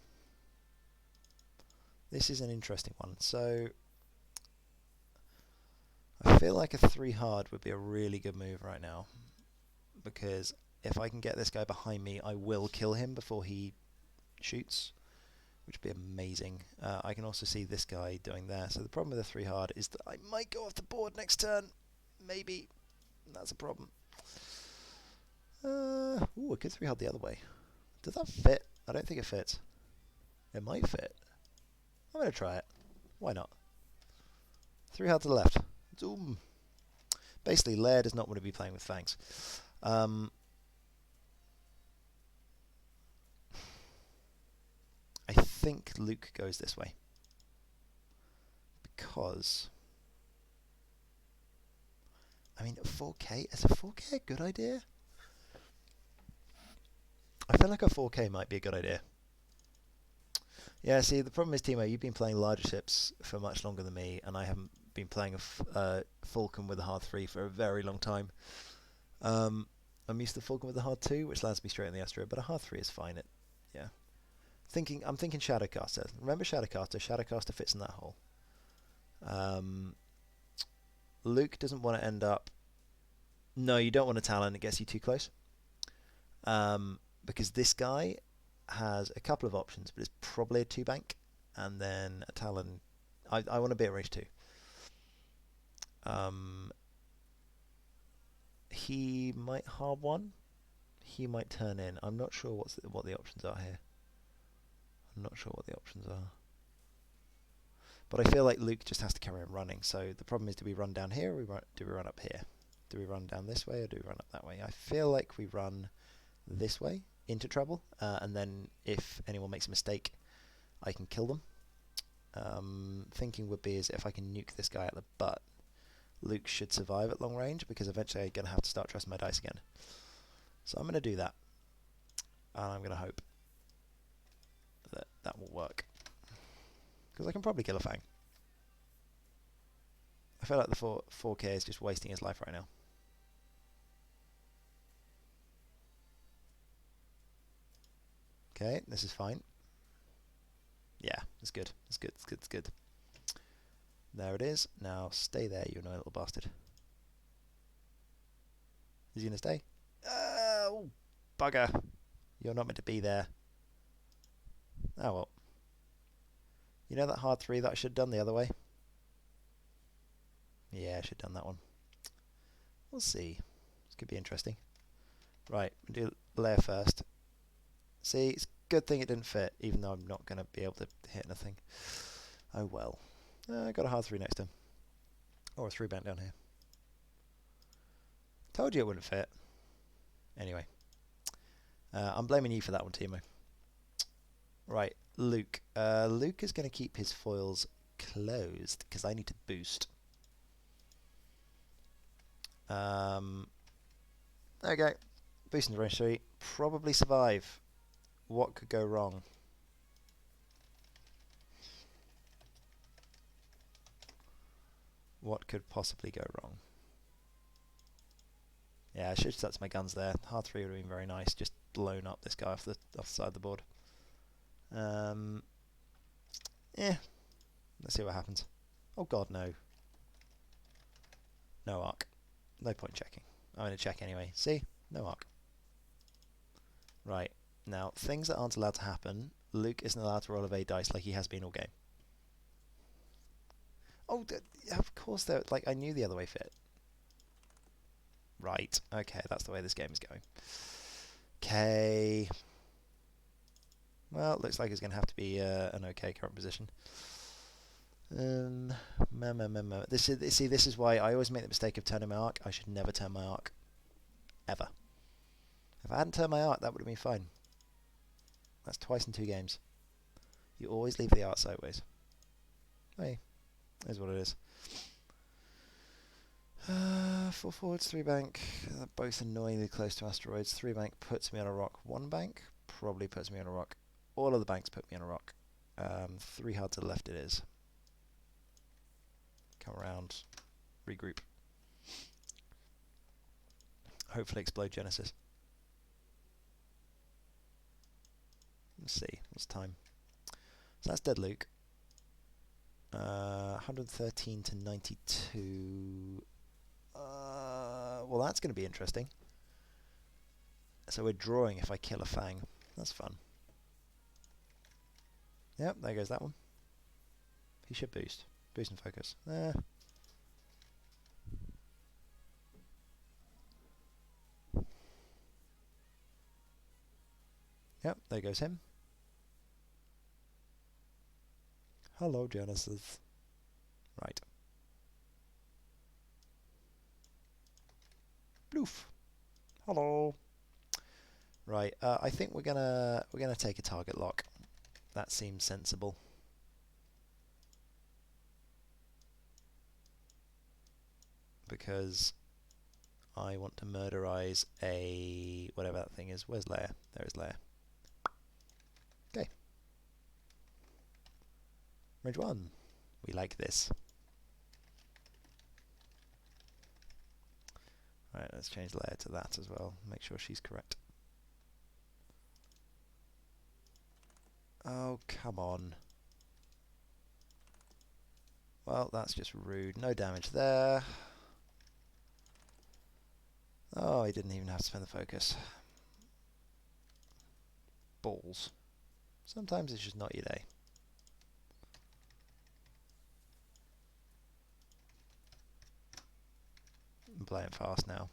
Speaker 1: This is an interesting one. So I feel like a 3 hard would be a really good move right now, because if I can get this guy behind me, I will kill him before he shoots, which would be amazing. I can also see this guy doing there. So the problem with the 3 hard is that I might go off the board next turn. Maybe. That's a problem. Ooh, a good 3 hard the other way. Does that fit? I don't think it fits. It might fit. I'm going to try it. Why not? 3 hard to the left. Zoom. Basically, Lair does not want to be playing with fangs. I think Luke goes this way, because I mean, 4K, is a 4K a good idea? I feel like a 4K might be a good idea. Yeah, see, the problem is, Timo, you've been playing larger ships for much longer than me, and I haven't been playing a Falcon with a hard 3 for a very long time. Um, I'm used to Falcon with a hard 2, which lands me straight in the asteroid, but a hard 3 is fine. Yeah. I'm thinking Shadowcaster. Remember Shadowcaster? Shadowcaster fits in that hole. Luke doesn't want to end up. No, you don't want a Talon. It gets you too close. Because this guy has a couple of options, but it's probably a 2 bank, and then a Talon. I want to be at range 2. He might hard 1. He might turn in. I'm not sure what the options are here. I'm not sure what the options are. But I feel like Luke just has to carry on running. So the problem is, do we run down here or do we run up here? Do we run down this way or do we run up that way? I feel like we run this way into trouble, and then if anyone makes a mistake, I can kill them. Thinking would be is if I can nuke this guy at the butt, Luke should survive at long range, because eventually I'm going to have to start trusting my dice again. So I'm going to do that, and I'm going to hope that that will work, because I can probably kill a Fang. I feel like the 4K is just wasting his life right now. Okay, this is fine. Yeah, it's good. It's good. It's good. It's good. There it is. Now stay there, you annoying little bastard. Is he gonna stay? Oh, bugger! You're not meant to be there. Oh well. You know that hard 3 that I should have done the other way? Yeah, I should have done that one. We'll see. This could be interesting. Right, we'll do layer first. See, it's a good thing it didn't fit, even though I'm not going to be able to hit anything. Oh well. I got a hard 3 next to him. Or a 3 bank down here. Told you it wouldn't fit. Anyway. I'm blaming you for that one, Timo. Right, Luke. Luke is going to keep his foils closed, because I need to boost. There we go. Boosting to range 3. Probably survive. What could go wrong? What could possibly go wrong? Yeah, I should have set my guns there. Hard 3 would have been very nice. Just blown up this guy off the side of the board. Yeah. Let's see what happens. Oh god, no. No arc. No point checking. I'm going to check anyway. See? No arc. Right. Now, things that aren't allowed to happen. Luke isn't allowed to roll a V dice like he has been all game. Oh, of course, like, I knew the other way fit. Right. Okay, that's the way this game is going. Okay. Well, it looks like it's going to have to be an okay current position. This is why I always make the mistake of turning my arc. I should never turn my arc. Ever. If I hadn't turned my arc, that would have been fine. That's twice in 2 games. You always leave the arc sideways. Hey, is what it is. 4 forwards, 3 bank. They're both annoyingly close to asteroids. 3 bank puts me on a rock. 1 bank probably puts me on a rock. All of the banks put me on a rock. 3 hard to the left it is. Come around. Regroup. Hopefully explode Genesis. Let's see. What's time? So that's dead Luke. 113 to 92. Well, that's going to be interesting. So we're drawing if I kill a Fang. That's fun. Yep, there goes that one. He should boost. Boost and focus. Yep, there goes him. Hello, Genesis. Right. Bloof. Hello. Right. I think we're gonna take a target lock. That seems sensible. Because I want to murderize a... whatever that thing is. Where's Lair? There is Lair. Okay. Range 1. We like this. Right, let's change Lair to that as well. Make sure she's correct. Oh, come on. Well, that's just rude. No damage there. Oh, he didn't even have to spend the focus. Balls. Sometimes it's just not your day. I'm playing fast now.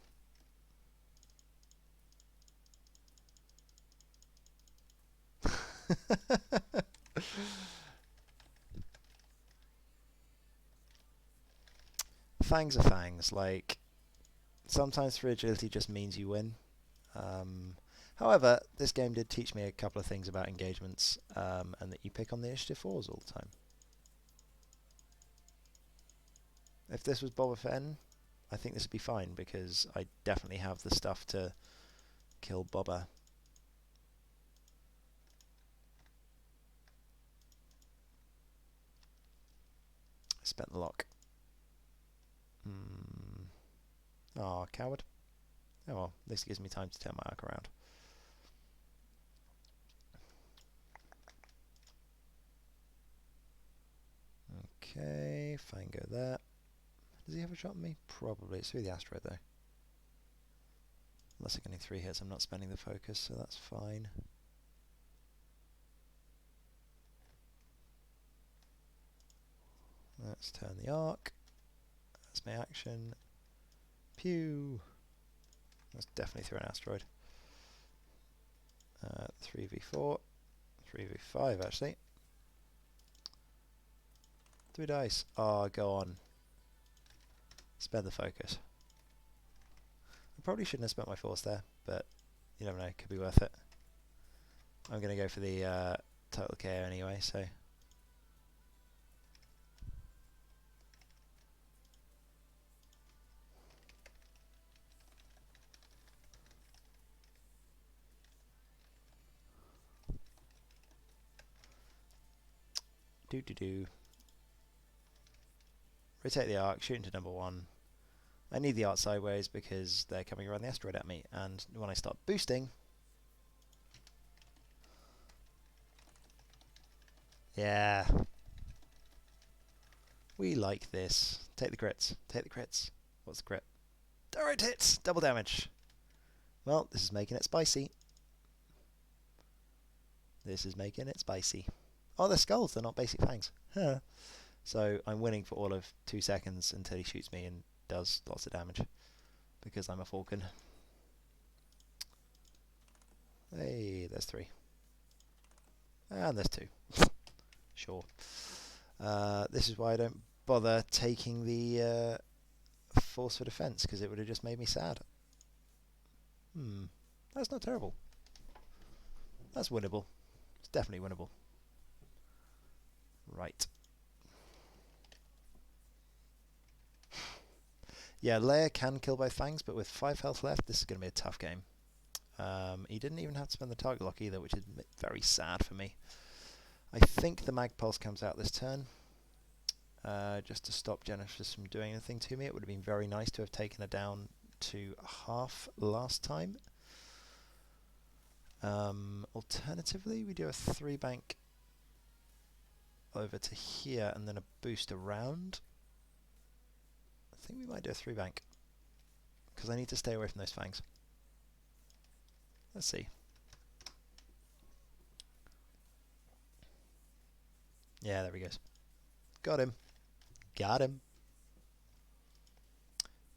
Speaker 1: Fangs are fangs. Like, sometimes free agility just means you win. However, this game did teach me a couple of things about engagements, and that you pick on the initiative 4s all the time. If this was Boba Fett, I think this would be fine, because I definitely have the stuff to kill Boba. I spent the lock. Oh, coward. Oh well, at least it gives me time to turn my arc around. Okay, fine, go there. Does he have a shot at me? Probably. It's through the asteroid though. Unless I'm getting 3 hits, I'm not spending the focus, so that's fine. Let's turn the arc. That's my action. Pew! That's definitely through an asteroid. 3v4. 3v5 actually. 3 dice. Oh, go on. Spend the focus. I probably shouldn't have spent my force there, but you never know, could be worth it. I'm going to go for the total KO anyway, so... Do. Rotate the arc, shoot into number 1. I need the arc sideways because they're coming around the asteroid at me, and when I start boosting... Yeah. We like this. Take the crits. Take the crits. What's the crit? Direct hits! Double damage! Well, this is making it spicy. This is making it spicy. Oh, they're skulls, they're not basic fangs. Huh. So I'm winning for all of 2 seconds until he shoots me and does lots of damage. Because I'm a Falcon. Hey, there's 3. And there's 2. Sure. This is why I don't bother taking the force for defense, because it would have just made me sad. That's not terrible. That's winnable. It's definitely winnable. Right. Yeah, Leia can kill both fangs, but with 5 health left, this is going to be a tough game. He didn't even have to spend the target lock either, which is very sad for me. I think the Mag Pulse comes out this turn. Just to stop Genesis from doing anything to me. It would have been very nice to have taken her down to half last time. Alternatively, we do a 3 bank over to here and then a boost around. I think we might do a 3 bank because I need to stay away from those fangs. Let's see. Yeah, there he goes. Got him. Got him.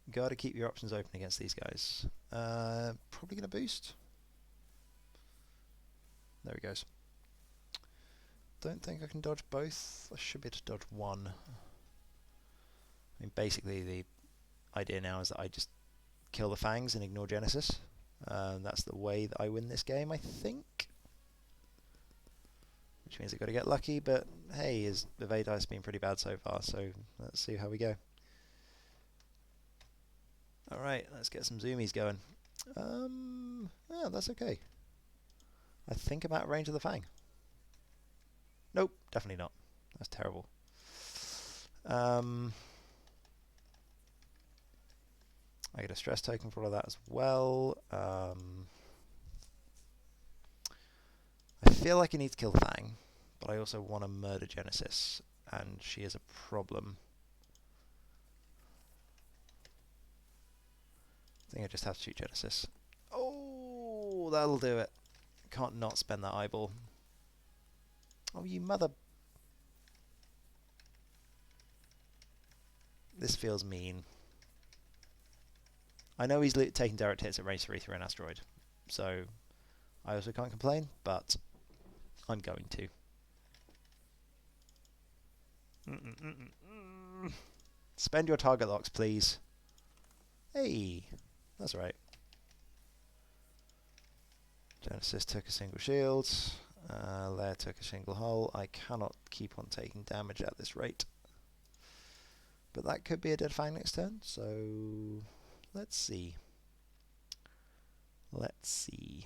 Speaker 1: Got to keep your options open against these guys. Probably going to boost. There he goes. Don't think I can dodge both. I should be able to dodge one. I mean, basically the idea now is that I just kill the fangs and ignore Genesis. That's the way that I win this game, I think. Which means I've got to get lucky, but hey, his evade dice has been pretty bad so far, so let's see how we go. Alright, let's get some zoomies going. Yeah, that's okay. I think I'm out of range of the Fang. Nope, definitely not. That's terrible. I get a stress token for all of that as well. I feel like I need to kill Fang, but I also want to murder Genesis, and she is a problem. I think I just have to shoot Genesis. Oh, that'll do it. Can't not spend that eyeball. Oh, you mother... This feels mean. I know he's taking direct hits at range 3 through an asteroid, so I also can't complain, but I'm going to. Spend your target locks, please. Hey, that's right. Genesis took a single shield. Lair took a single hull. I cannot keep on taking damage at this rate. But that could be a dead Fang next turn, so let's see. Let's see.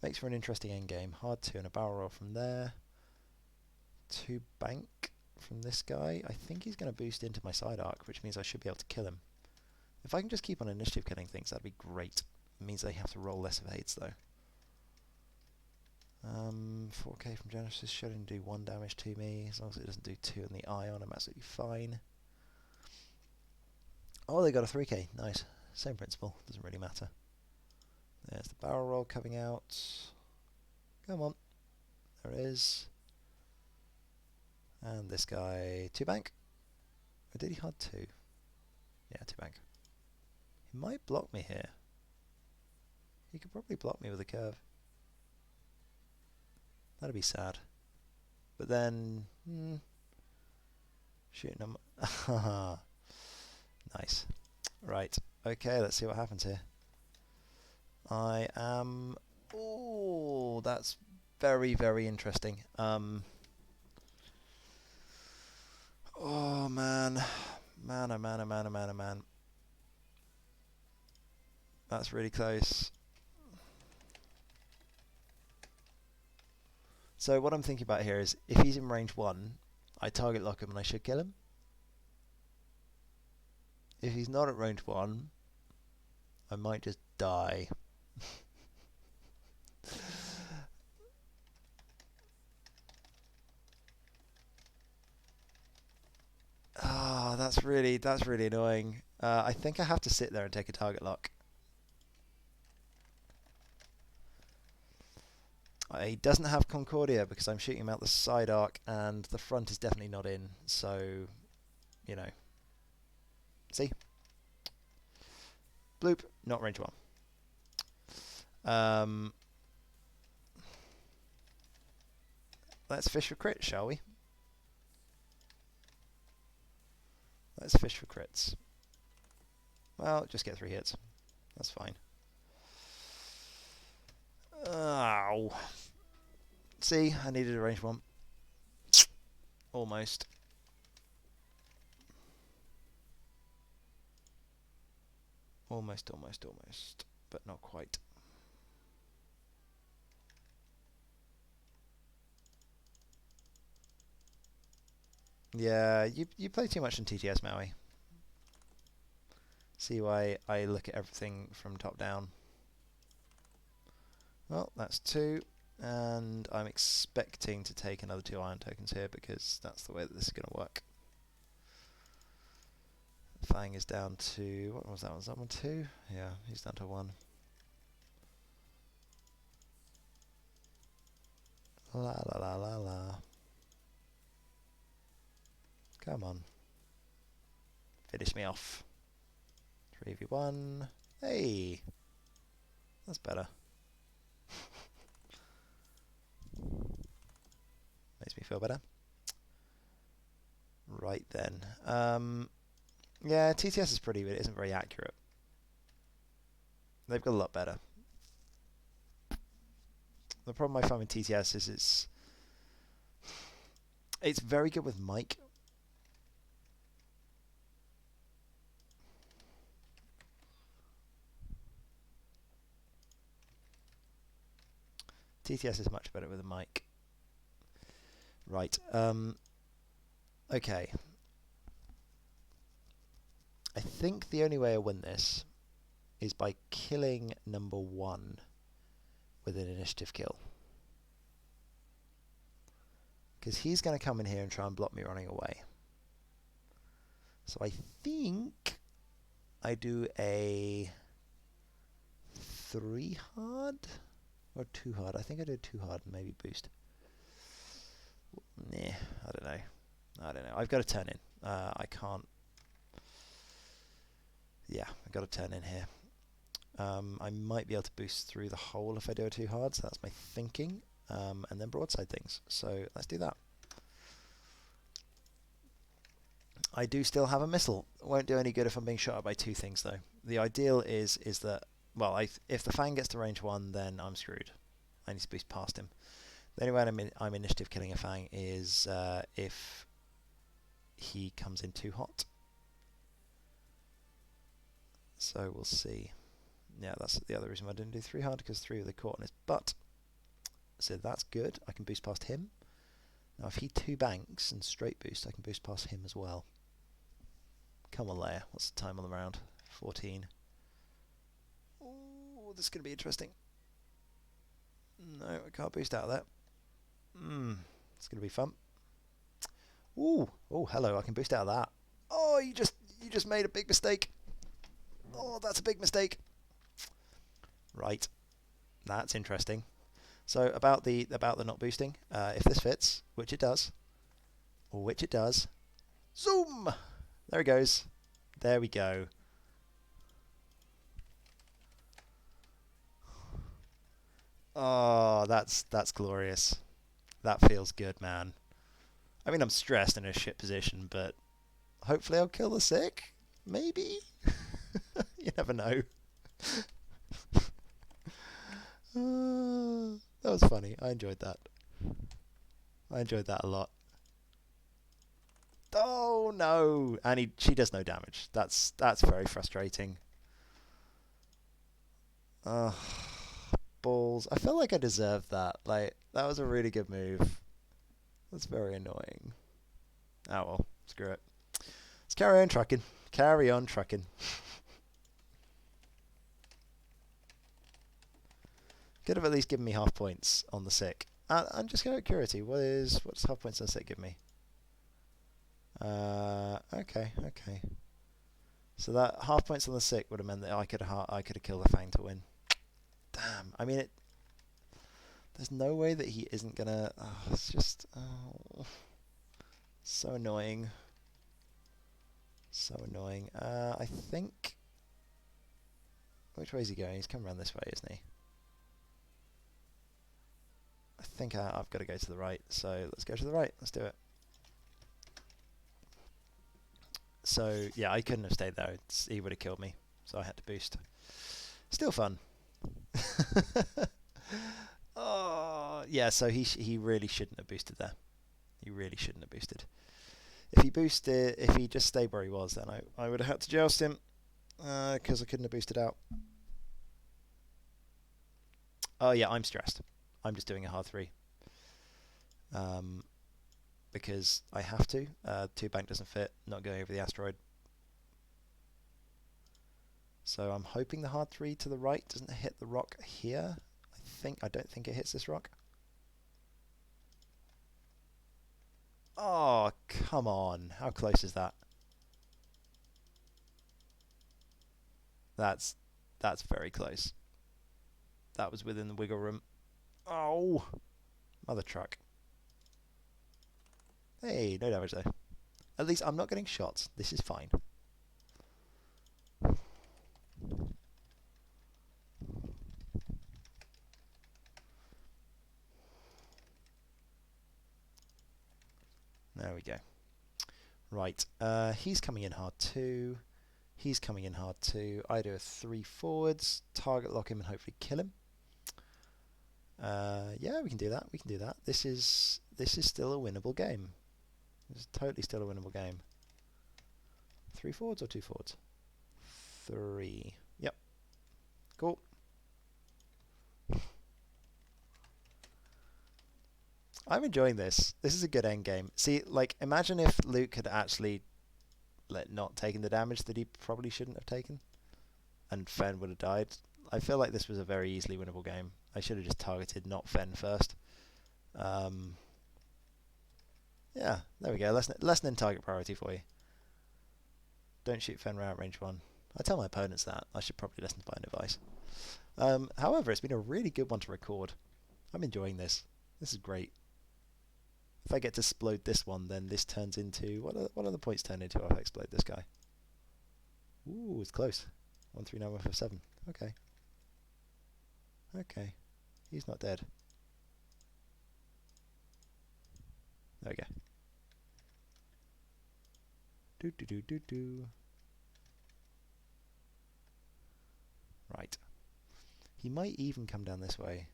Speaker 1: Makes for an interesting endgame. Hard 2 and a barrel roll from there. 2 bank from this guy. I think he's going to boost into my side arc, which means I should be able to kill him. If I can just keep on initiative killing things, that'd be great. It means they have to roll less evades, though. 4k from Genesis should only do 1 damage to me. As long as it doesn't do 2 in the ion, I'm absolutely fine. Oh, they got a 3k. Nice. Same principle. Doesn't really matter. There's the barrel roll coming out. Come on. There it is. And this guy, 2 bank. Or did he hard 2? Yeah, 2 bank. He might block me here. He could probably block me with a curve. That'd be sad. But then, shooting him. Nice. Right. Okay, let's see what happens here. I am... Oh, that's very, very interesting. Oh, man. Man, oh, man, oh, man, oh, man, oh, man. That's really close. So what I'm thinking about here is, if he's in range 1, I target lock him and I should kill him. If he's not at range 1, I might just die. Ah, that's really annoying. I think I have to sit there and take a target lock. He doesn't have Concordia because I'm shooting him out the side arc and the front is definitely not in, so, you know. See? Bloop, not range 1. Let's fish for crits, shall we? Let's fish for crits. Well, just get 3 hits. That's fine. Ow. See, I needed a range 1. Almost. Almost. But not quite. Yeah, you play too much in TTS, Maui. See why I look at everything from top down. Well, that's 2, and I'm expecting to take another 2 iron tokens here because that's the way that this is going to work. Fang is down to... What was that? Was that one 2? Yeah, he's down to 1. La la la la la. Come on. Finish me off. 3v1. Hey! That's better. Makes me feel better. Right then. Yeah, TTS is pretty, but it isn't very accurate. They've got a lot better. The problem I find with TTS is it's very good with Mike. TTS is much better with a mic. Right. Okay. I think the only way I win this is by killing number 1 with an initiative kill. Because he's going to come in here and try and block me running away. So I think I do a 3 hard or 2 hard. I think I do 2 hard and maybe boost. Nah, I don't know. I don't know. I've got to turn in. I can't. Yeah, I've got to turn in here. I might be able to boost through the hole if I do a 2 hard, so that's my thinking. And then broadside things. So let's do that. I do still have a missile. It won't do any good if I'm being shot at by 2 things, though. The ideal is that, well, if the Fang gets to range 1, then I'm screwed. I need to boost past him. The only way I'm initiative killing a Fang is if he comes in too hot. So we'll see. Yeah, that's the other reason why I didn't do 3 hard, because 3 of the caught on his butt. So that's good. I can boost past him. Now if he 2 banks and straight boost, I can boost past him as well. Come on, Leia. What's the time on the round? 14. Oh, this is going to be interesting. No, I can't boost out of that. It's going to be fun. Ooh, oh, hello. I can boost out of that. Oh, you just made a big mistake. Oh, that's a big mistake. Right, that's interesting. So about the not boosting, if this fits, which it does, zoom. There it goes. There we go. Oh, that's glorious. That feels good, man. I mean, I'm stressed in a shit position, but hopefully I'll kill the sick. Maybe. You never know. That was funny. I enjoyed that. I enjoyed that a lot. Oh no! And she does no damage. That's very frustrating. Balls. I felt like I deserved that. Like, that was a really good move. That's very annoying. Oh well, screw it. Let's carry on trucking. Carry on trucking. Could have at least given me half points on the sick. I'm just going to curiosity. What's half points on the sick give me? Okay. So that half points on the sick would have meant that I could have killed the Fang to win. Damn. I mean, there's no way that he isn't gonna. Oh, it's just so annoying. So annoying. I think. Which way is he going? He's coming around this way, isn't he? I think I've got to go to the right. So let's go to the right. Let's do it. So yeah, I couldn't have stayed there. He would have killed me. So I had to boost. Still fun. Oh yeah. So he really shouldn't have boosted there. He really shouldn't have boosted. If he just stayed where he was, then I would have had to joust him because I couldn't have boosted out. Oh yeah, I'm stressed. I'm just doing a hard 3. Because I have to. 2 bank doesn't fit, not going over the asteroid. So I'm hoping the hard 3 to the right doesn't hit the rock here. I don't think it hits this rock. Oh, come on. How close is that? That's very close. That was within the wiggle room. Oh, mother truck. Hey, no damage though. At least I'm not getting shots. This is fine. There we go. Right, he's coming in hard 2. He's coming in hard 2. I do a 3 forwards, target lock him and hopefully kill him. Yeah, we can do that. We can do that. This is still a winnable game. It's totally still a winnable game. 3 forwards or 2 forwards? 3. Yep. Cool. I'm enjoying this. This is a good end game. See, like, imagine if Luke had actually not taken the damage that he probably shouldn't have taken, and Fen would have died. I feel like this was a very easily winnable game. I should have just targeted not Fen first. Yeah, there we go. Lesson in target priority for you. Don't shoot Fen at range 1. I tell my opponents that. I should probably listen to my own advice. However, it's been a really good one to record. I'm enjoying this. This is great. If I get to explode this one, then this turns into... What are the points turn into if I explode this guy? Ooh, it's close. 139157. Okay. Okay. He's not dead. There we go. Do do do do do. Right. He might even come down this way.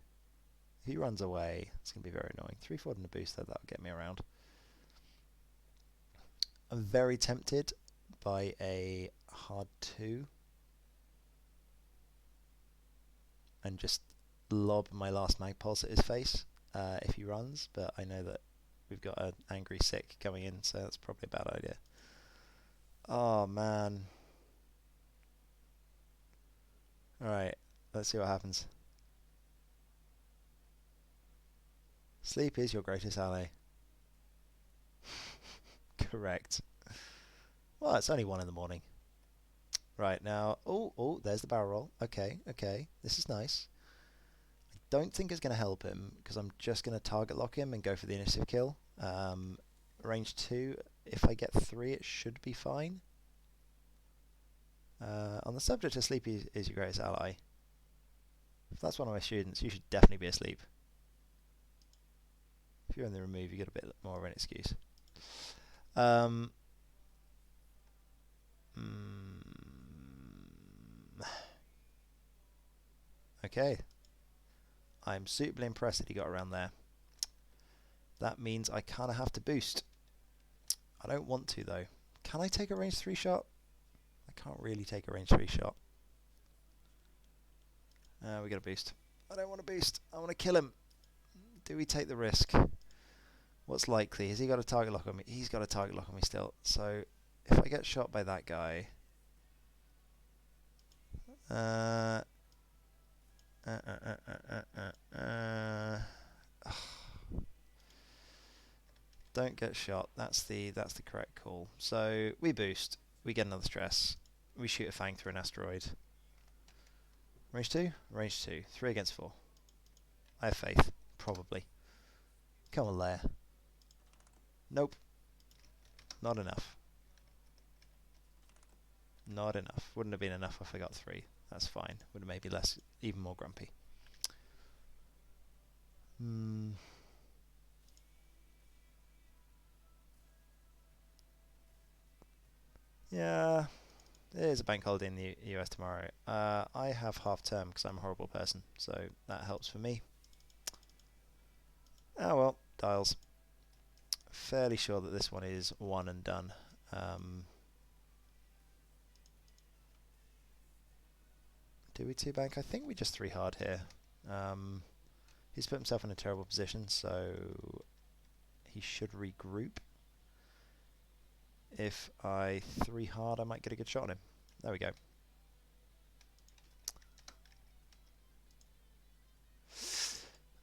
Speaker 1: If he runs away, it's going to be very annoying. 3 forward and a booster, that'll get me around. I'm very tempted by a hard 2. And just lob my last mag pulse at his face if he runs, but I know that we've got an angry sick coming in, so that's probably a bad idea. Oh man. Alright, let's see what happens. Sleep is your greatest ally. Correct. Well, it's only 1 in the morning. Right, now... Oh, there's the barrel roll. Okay, this is nice. I don't think it's going to help him, because I'm just going to target lock him and go for the initiative kill. Range 2, if I get 3, it should be fine. On the subject of sleep is your greatest ally. If that's one of my students, you should definitely be asleep. If you're in the remove, you get a bit more of an excuse. Okay. I'm suitably impressed that he got around there. That means I kind of have to boost. I don't want to, though. Can I take a range 3 shot? I can't really take a range 3 shot. We got a boost. I don't want to boost. I want to kill him. Do we take the risk? What's likely? Has he got a target lock on me? He's got a target lock on me still. So if I get shot by that guy... Don't get shot. That's the correct call. So we boost. We get another stress. We shoot a fang through an asteroid. Range 2? Range 2. 3 against 4. I have faith. Probably. Come on, Lair. Nope. Not enough. Not enough. Wouldn't have been enough if I got 3. That's fine. Would have made me less, even more grumpy. Yeah, it is a bank holiday in the US tomorrow. I have half term because I'm a horrible person, so that helps for me. Oh well, dials. Fairly sure that this one is one and done. Do we 2 bank? I think we just 3 hard here. He's put himself in a terrible position, so he should regroup. If I 3 hard, I might get a good shot on him. There we go.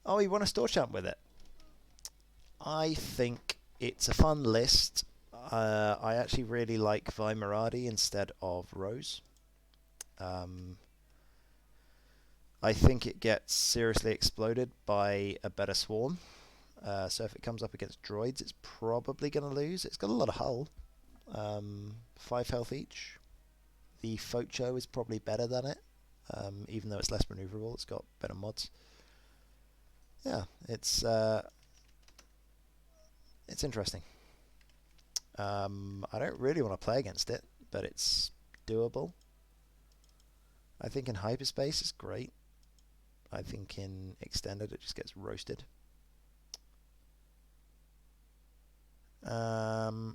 Speaker 1: Oh, he won a store champ with it. I think it's a fun list. I actually really like Vi Miradi instead of Rose. I think it gets seriously exploded by a better swarm. So if it comes up against droids, it's probably going to lose. It's got a lot of hull. 5 health each. The Focho is probably better than it, even though it's less maneuverable. It's got better mods. Yeah, it's interesting. I don't really want to play against it, but it's doable. I think in hyperspace it's great. I think in Extended it just gets roasted. Hmm.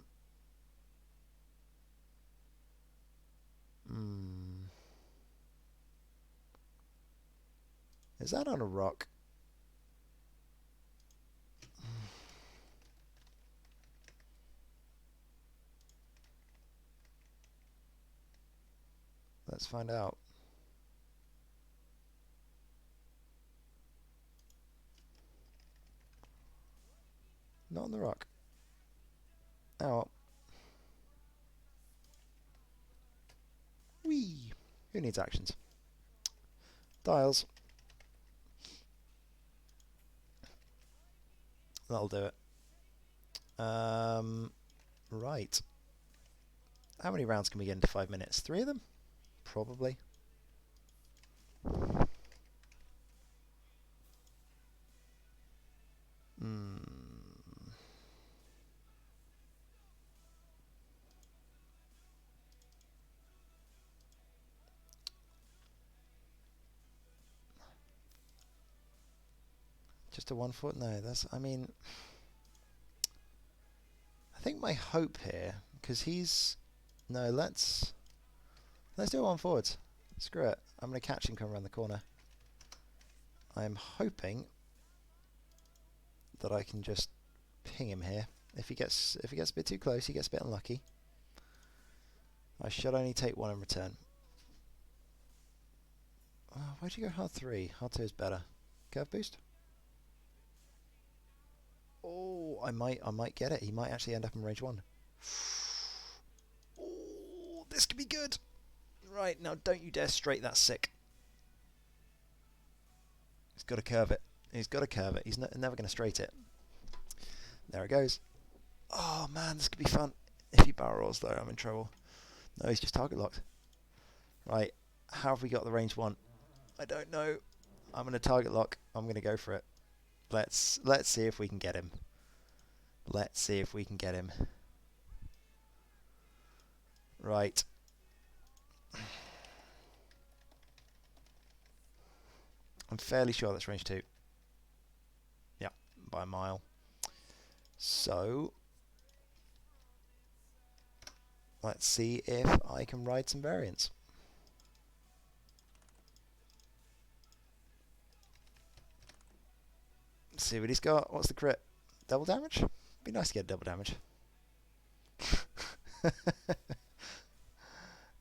Speaker 1: Is that on a rock? Let's find out. Not on the rock. Oh well. Whee! Who needs actions? Dials. That'll do it. Right. How many rounds can we get into 5 minutes? 3 of them? Probably. Just a 1 foot? No, that's... I mean... I think my hope here, because he's... No, let's do a 1 forwards. Screw it. I'm going to catch him come around the corner. I'm hoping that I can just ping him here. If he gets a bit too close, he gets a bit unlucky. I should only take 1 in return. Why'd you go hard 3? Hard 2 is better. Curve boost? Oh, I might get it. He might actually end up in range 1. Oh, this could be good. Right, now don't you dare straight that sick. He's got to curve it. He's got to curve it. He's never going to straight it. There it goes. Oh man, this could be fun. If he barrel rolls though, I'm in trouble. No, he's just target locked. Right, how have we got the range 1? I don't know. I'm going to target lock. I'm going to go for it. Let's see if we can get him. Let's see if we can get him. Right. I'm fairly sure that's range 2. Yeah, by a mile. So, let's see if I can ride some variants. Let's see what he's got. What's the crit? Double damage? Be nice to get double damage.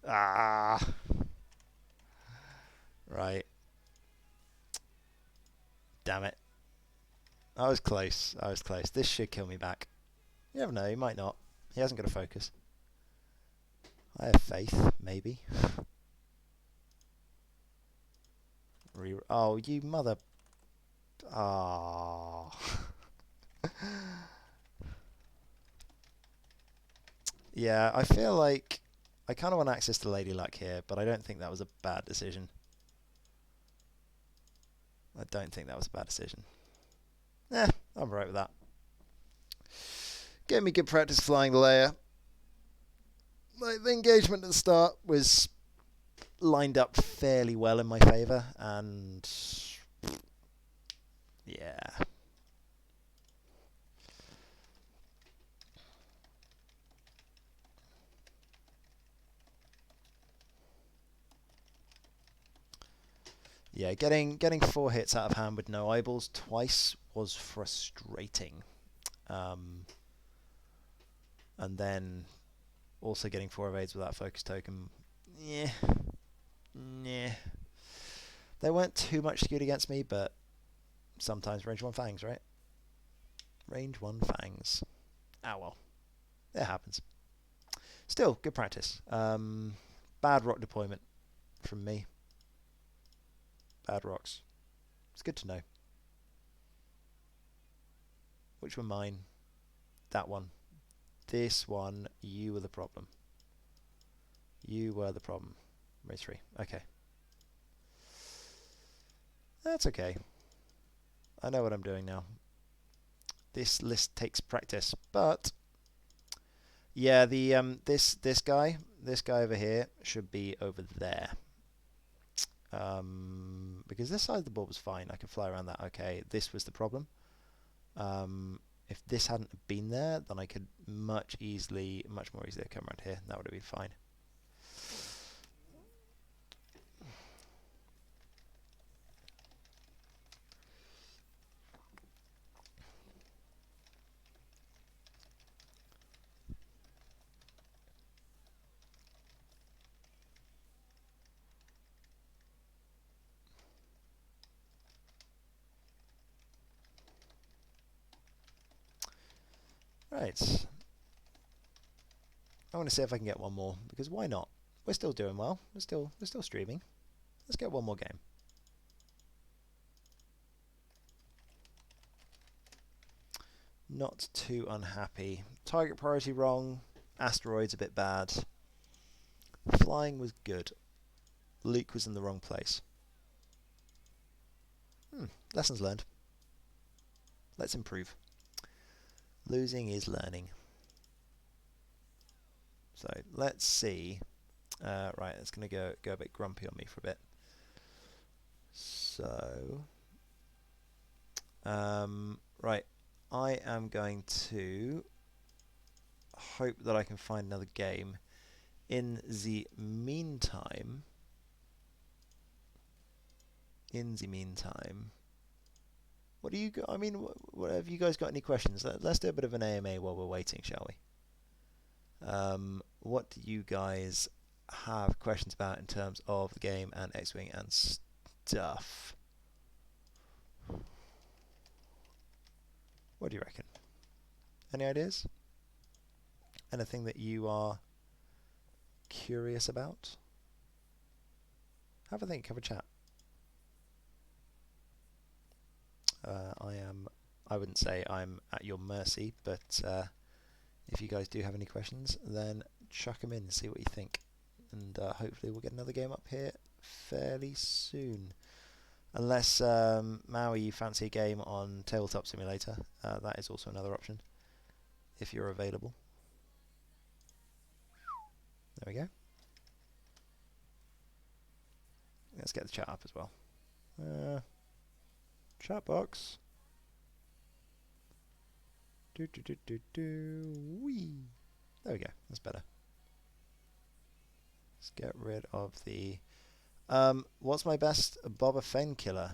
Speaker 1: Ah. Right. Damn it. I was close. I was close. This should kill me back. You never know. He might not. He hasn't got a focus. I have faith. Maybe. Oh, you mother... Ah. Yeah, I feel like I kind of want access to Lady Luck here, but I don't think that was a bad decision. I don't think that was a bad decision. I'm alright with that. Gave me good practice flying the layer. Like, the engagement at the start was lined up fairly well in my favour, and yeah. Yeah, getting 4 hits out of hand with no eyeballs twice was frustrating. And then also getting 4 evades without focus token. Yeah. They weren't too much skewed against me, but sometimes range 1 fangs, right? Range 1 fangs. Ah well. It happens. Still, good practice. Bad rock deployment from me. Bad rocks. It's good to know. Which were mine? That one. This one, you were the problem. You were the problem. Race 3. Okay. That's okay. I know what I'm doing now. This list takes practice, but yeah, the this guy over here should be over there. Because this side of the board was fine. I could fly around that. Okay, this was the problem. If this hadn't been there, then I could much more easily come around here. That would have been fine. Right. I want to see if I can get one more, because why not? We're still doing well. We're still streaming. Let's get one more game. Not too unhappy. Target priority wrong. Asteroids a bit bad. Flying was good. Luke was in the wrong place. Lessons learned. Let's improve. Losing is learning. So let's see. Right, it's going to go a bit grumpy on me for a bit. So, right, I am going to hope that I can find another game. In the meantime, what do you? I mean, what have you guys got any questions? Let's do a bit of an AMA while we're waiting, shall we? What do you guys have questions about in terms of the game and X-Wing and stuff? What do you reckon? Any ideas? Anything that you are curious about? Have a think, have a chat. I wouldn't say I'm at your mercy, but if you guys do have any questions, then chuck them in and see what you think. And hopefully we'll get another game up here fairly soon. Unless, Maui, you fancy a game on Tabletop Simulator, that is also another option, if you're available. There we go. Let's get the chat up as well. Chat box. Wee. There we go. That's better. Let's get rid of the. What's my best Boba Fett killer?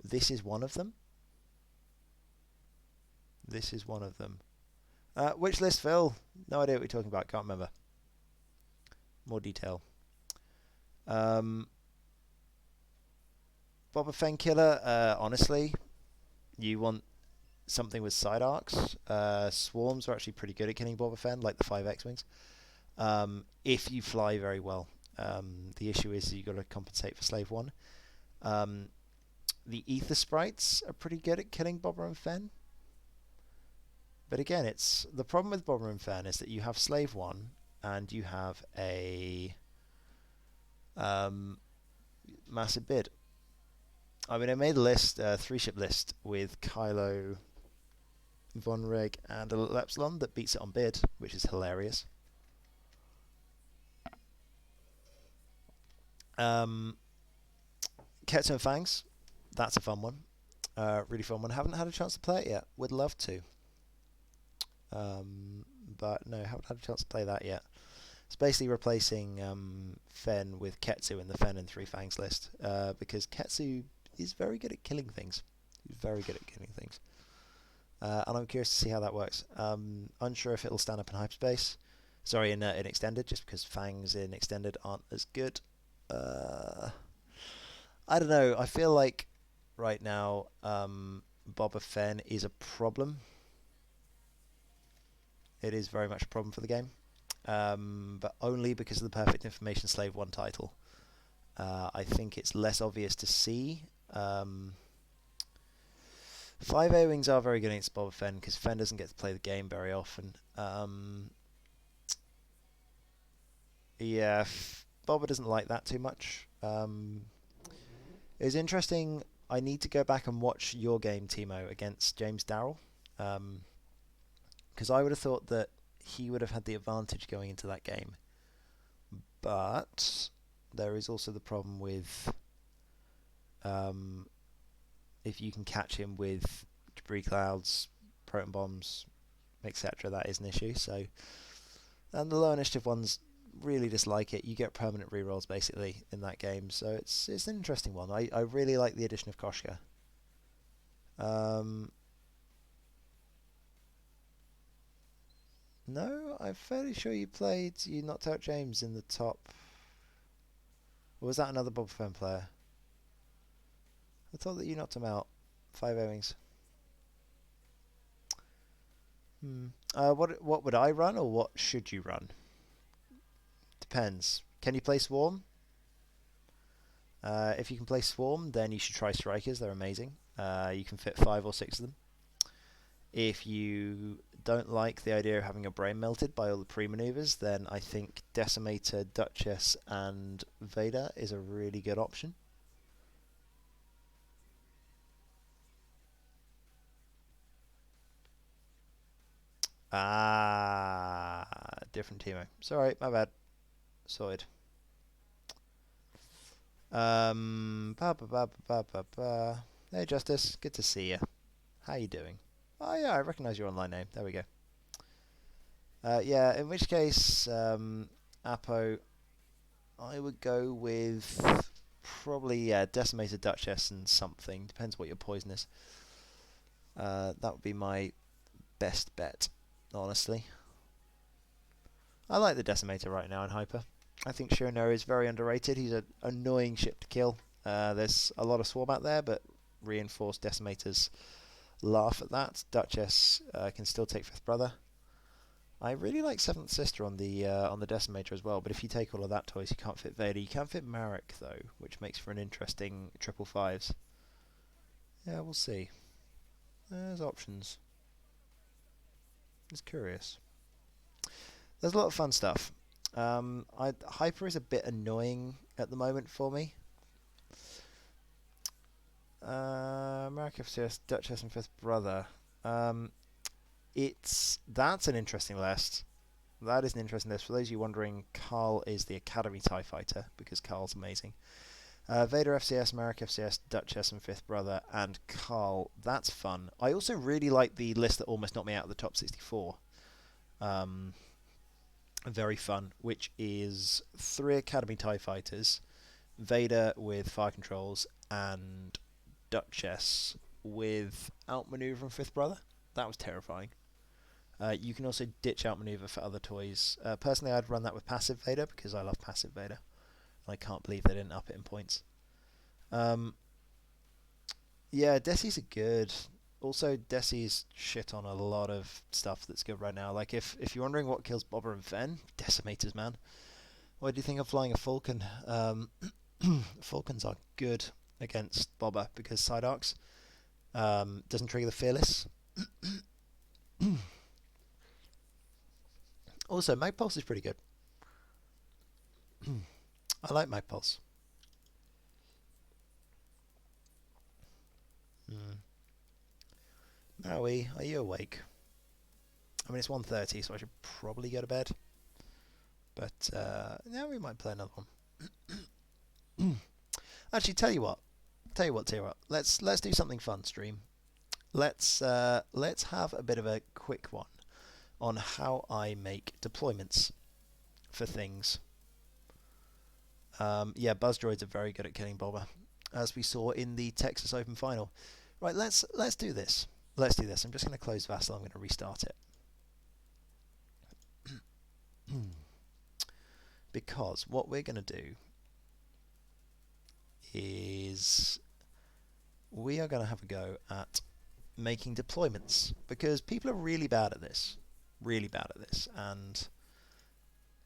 Speaker 1: This is one of them. This is one of them. Which list, Phil? No idea what you're talking about. Can't remember. More detail. Boba Fett killer. Honestly, you want something with side arcs. Swarms are actually pretty good at killing Boba Fett, like the 5 X-Wings. If you fly very well. The issue is you've got to compensate for Slave 1. The Ether Sprites are pretty good at killing Boba and Fenn. But again, it's the problem with Boba and Fenn is that you have Slave 1 and you have a massive bid. I mean, I made a list, a 3-ship list with Kylo, Von Reg, and a little Epsilon that beats it on bid, which is hilarious. Ketsu and Fangs, that's a fun one. Really fun one. Haven't had a chance to play it yet. Would love to. But no, haven't had a chance to play that yet. It's basically replacing Fenn with Ketsu in the Fenn and 3 Fangs list, because Ketsu is very good at killing things. He's very good at killing things. And I'm curious to see how that works. Unsure if it'll stand up in hyperspace. Sorry, in Extended, just because Fangs in Extended aren't as good. I don't know. I feel like right now Boba Fett is a problem. It is very much a problem for the game. But only because of the Perfect Information Slave 1 title. I think it's less obvious to see. 5 A-Wings are very good against Boba Fett because Fenn doesn't get to play the game very often. Yeah, Boba doesn't like that too much. It was interesting. I need to go back and watch your game, Timo, against James Darrell. Because I would have thought that he would have had the advantage going into that game. But there is also the problem with um, if you can catch him with debris clouds, proton bombs, etc. That is an issue. So, and the low initiative ones really dislike it. You get permanent rerolls basically in that game, so it's an interesting one. I really like the addition of Koshka. No, I'm fairly sure you knocked out James in the top. Or was that another Boba Fett player? I thought that you knocked him out. 5 O-wings. What would I run, or what should you run? Depends. Can you play Swarm? If you can play Swarm, then you should try Strikers. They're amazing. You can fit 5 or 6 of them. If you don't like the idea of having your brain melted by all the pre-maneuvers, then I think Decimator, Duchess, and Vader is a really good option. Ah, different teamo. Sorry, my bad. Sorted. Ba ba ba ba ba ba. Hey, Justice. Good to see you. How you doing? Oh yeah, I recognise your online name. There we go. Yeah, in which case, Apo, I would go with probably Decimator, Duchess, and something. Depends what your poison is. That would be my best bet, honestly. I like the Decimator right now in Hyper. I think Shionero is very underrated. He's an annoying ship to kill. There's a lot of Swarm out there, but reinforced Decimators laugh at that. Duchess can still take Fifth Brother. I really like Seventh Sister on the Decimator as well, but if you take all of that toys, you can't fit Vader. You can fit Marek though, which makes for an interesting triple fives. Yeah, we'll see. There's options. It's curious. There's a lot of fun stuff. Hyper is a bit annoying at the moment for me. Marek FCS, Duchess, and Fifth Brother. That's an interesting list. That is an interesting list. For those of you wondering, Carl is the Academy TIE Fighter, because Carl's amazing. Vader FCS, Marek FCS, Duchess and Fifth Brother, and Carl. That's fun. I also really like the list that almost knocked me out of the top 64. Very fun, which is 3 Academy TIE Fighters, Vader with fire controls, and Duchess with outmaneuver and Fifth Brother. That was terrifying. You can also ditch outmaneuver for other toys. Personally, I'd run that with passive Vader because I love passive Vader. I can't believe they didn't up it in points. Yeah, Desi's are good. Also, Desi's shit on a lot of stuff that's good right now. Like, if you're wondering what kills Boba and Fen, Decimators, man. What do you think of flying a Falcon? Falcons are good against Boba because side arcs doesn't trigger the Fearless. Also, Magpulse is pretty good. I like Magpulse. Maui, are you awake? I mean, it's 1:30, so I should probably go to bed. But now we might play another one. Actually, tell you what. Let's do something fun, stream. Let's have a bit of a quick one on how I make deployments for things. Yeah, Buzz droids are very good at killing Boba, as we saw in the Texas Open final. Right, let's do this. Let's do this. I'm just going to close Vassal. I'm going to restart it. Because what we're going to do is we are going to have a go at making deployments, because people are really bad at this. Really bad at this. And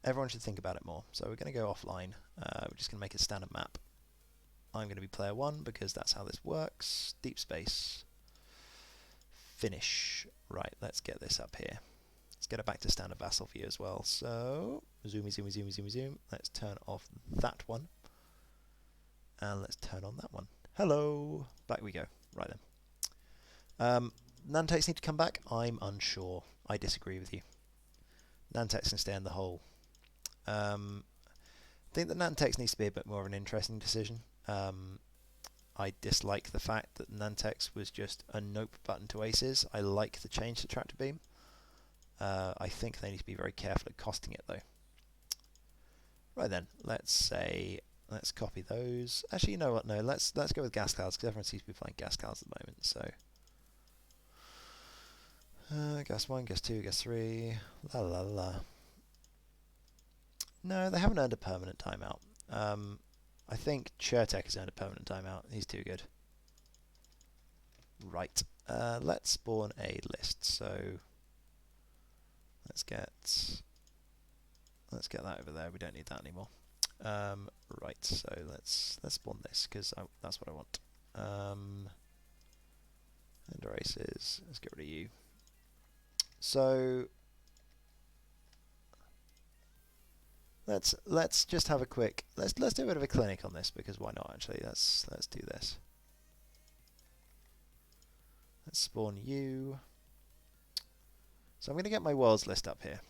Speaker 1: everyone should think about it more. So we're going to go offline. We're just going to make a standard map. I'm going to be player 1 because that's how this works. Deep space. Finish. Right, let's get this up here. Let's get it back to standard Vassal view as well. So, zoom. Let's turn off that one. And let's turn on that one. Hello! Back we go. Right then. Nantex need to come back? I'm unsure. I disagree with you. Nantex can stay in the hole. think that Nantex needs to be a bit more of an interesting decision. I dislike the fact that Nantex was just a nope button to aces. I like the change to tractor beam. I think they need to be very careful at costing it though. Right then, let's copy those. Actually, you know what? No, let's go with gas clouds because everyone seems to be playing gas clouds at the moment. So gas 1, gas 2, gas 3, la la la. No, they haven't earned a permanent timeout. I think Chertek has earned a permanent timeout. He's too good. Right. Let's spawn a list. So let's get that over there. We don't need that anymore. Right. So let's spawn this because that's what I want. And our aces. Let's get rid of you. So let's just have a quick let's do a bit of a clinic on this because why not? Actually, let's do this. Let's spawn you. So I'm going to get my worlds list up here.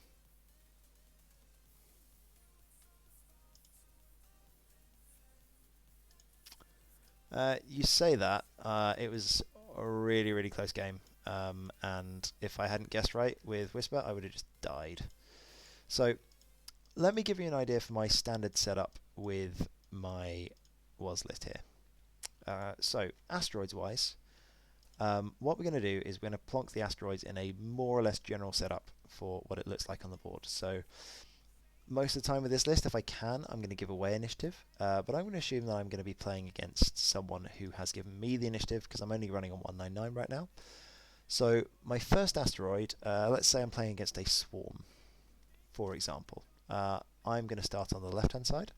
Speaker 1: You say that it was a really, really close game, and if I hadn't guessed right with Whisper, I would have just died. So let me give you an idea for my standard setup with my worlds list here. So asteroids wise, what we're going to do is we're going to plonk the asteroids in a more or less general setup for what it looks like on the board. So most of the time with this list, if I can, I'm going to give away initiative, but I'm going to assume that I'm going to be playing against someone who has given me the initiative because I'm only running on 199 right now. So my first asteroid, let's say I'm playing against a swarm, for example. I'm going to start on the left-hand side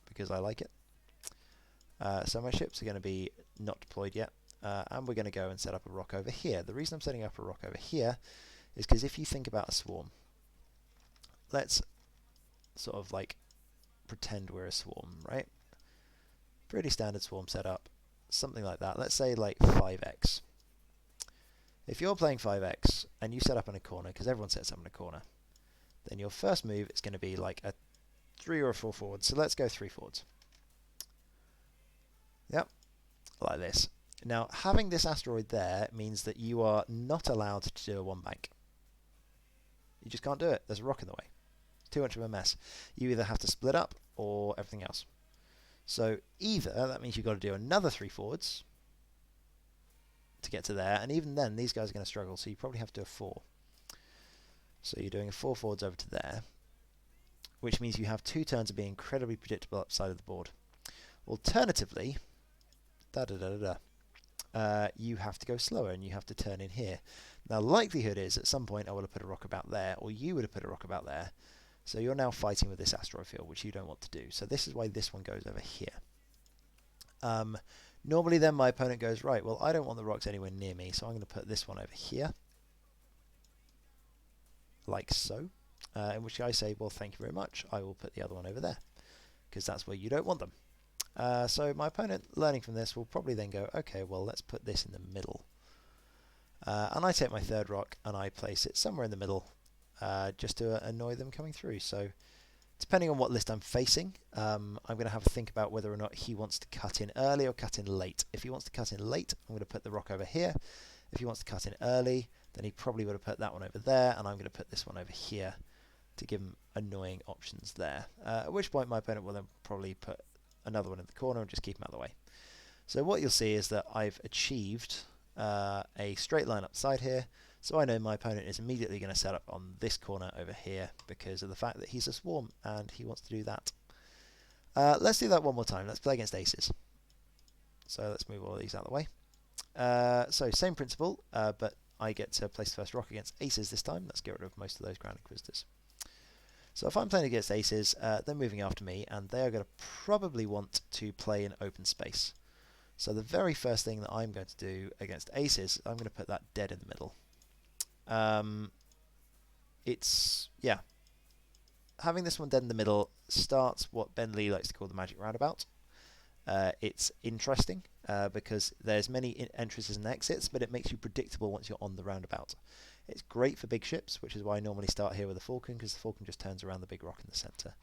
Speaker 1: because I like it. So my ships are going to be not deployed yet, and we're going to go and set up a rock over here. The reason I'm setting up a rock over here is because if you think about a swarm, let's sort of like pretend we're a swarm, right? Pretty standard swarm setup, something like that. Let's say like 5x. If you're playing 5x and you set up in a corner, because everyone sets up in a corner, then your first move is going to be like a 3 or a 4 forward. So let's go 3 forwards. Yep, like this. Now, having this asteroid there means that you are not allowed to do a 1 bank. You just can't do it. There's a rock in the way. It's too much of a mess. You either have to split up or everything else. So either that means you've got to do another 3 forwards to get to there, and even then these guys are going to struggle, so you probably have to do a 4. So you're doing a 4 forwards over to there, which means you have 2 turns of being incredibly predictable upside of the board. Alternatively, you have to go slower and you have to turn in here. Now, likelihood is at some point I would have put a rock about there, or you would have put a rock about there. So you're now fighting with this asteroid field, which you don't want to do. So this is why this one goes over here. Normally then my opponent goes, right, well, I don't want the rocks anywhere near me, so I'm going to put this one over here, like so. In which I say, well, thank you very much. I will put the other one over there, because that's where you don't want them. So my opponent, learning from this, will probably then go, okay, well, let's put this in the middle. And I take my third rock and I place it somewhere in the middle, just to annoy them coming through. So depending on what list I'm facing, I'm going to have a think about whether or not he wants to cut in early or cut in late. If he wants to cut in late, I'm going to put the rock over here. If he wants to cut in early, then he probably would have put that one over there, and I'm going to put this one over here to give him annoying options there. At which point my opponent will then probably put another one in the corner and just keep him out of the way. So what you'll see is that I've achieved a straight line up the side here, so I know my opponent is immediately going to set up on this corner over here because of the fact that he's a swarm and he wants to do that. Let's do that one more time. Let's play against aces. So let's move all of these out of the way. So same principle, but I get to place the first rock against aces this time. Let's get rid of most of those Ground Inquisitors. So if I'm playing against aces, they're moving after me, and they are going to probably want to play in open space. So the very first thing that I'm going to do against aces, I'm going to put that dead in the middle. Having this one dead in the middle starts what Ben Lee likes to call the magic roundabout. It's interesting because there's many entrances and exits, but it makes you predictable once you're on the roundabout. It's great for big ships, which is why I normally start here with the Falcon, because the Falcon just turns around the big rock in the centre.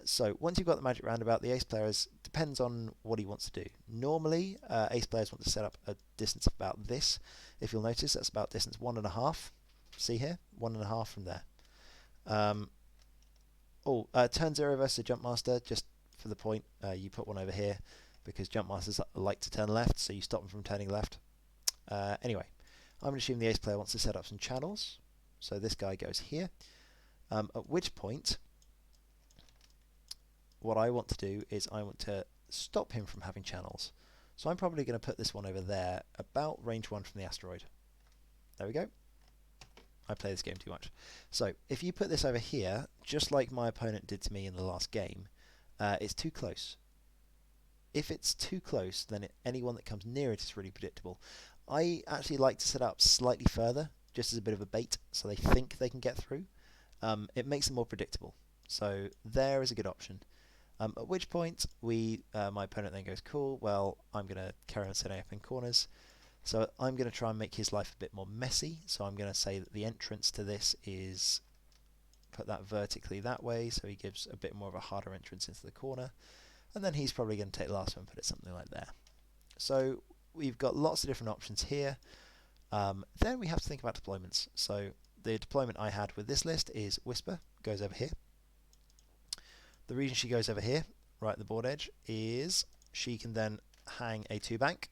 Speaker 1: So once you've got the magic roundabout, the ace player depends on what he wants to do. Normally, ace players want to set up a distance of about this. If you'll notice, that's about distance 1.5. See here? 1.5 from there. Turn 0 versus a jump master, just for the point, you put one over here because jump masters like to turn left, so you stop them from turning left. Anyway, I'm going to assume the ace player wants to set up some channels. So this guy goes here. At which point, what I want to do is I want to stop him from having channels. So I'm probably going to put this one over there, about range 1 from the asteroid. There we go. I play this game too much. So if you put this over here, just like my opponent did to me in the last game, it's too close. If it's too close, then anyone that comes near it is really predictable. I actually like to set up slightly further, just as a bit of a bait, so they think they can get through. It makes them more predictable. So there is a good option. At which point, my opponent then goes, cool, well, I'm going to carry on setting up in corners. So I'm going to try and make his life a bit more messy. So I'm going to say that the entrance to this is, put that vertically that way, so he gives a bit more of a harder entrance into the corner. And then he's probably going to take the last one and put it something like there. So we've got lots of different options here. Then we have to think about deployments. So the deployment I had with this list is Whisper, goes over here. The reason she goes over here, right at the board edge, is she can then hang a 2-bank,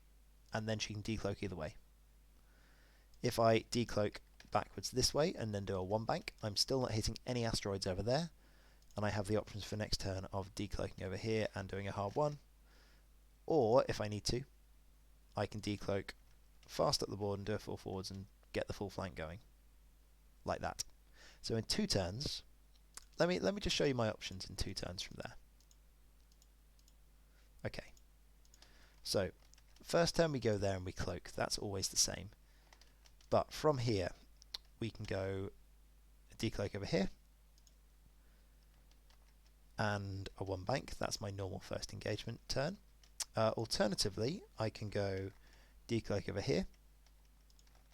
Speaker 1: and then she can decloak either way. If I decloak backwards this way and then do a 1-bank, I'm still not hitting any asteroids over there, and I have the options for next turn of decloaking over here and doing a hard 1. Or, if I need to, I can decloak fast up the board and do a full forwards and get the full flank going. Like that. So in 2 turns, let me just show you my options in 2 turns from there. Okay. So, first turn we go there and we cloak. That's always the same. But from here, we can go decloak over here. And a 1-bank. That's my normal first engagement turn. Alternatively, I can go decloak over here.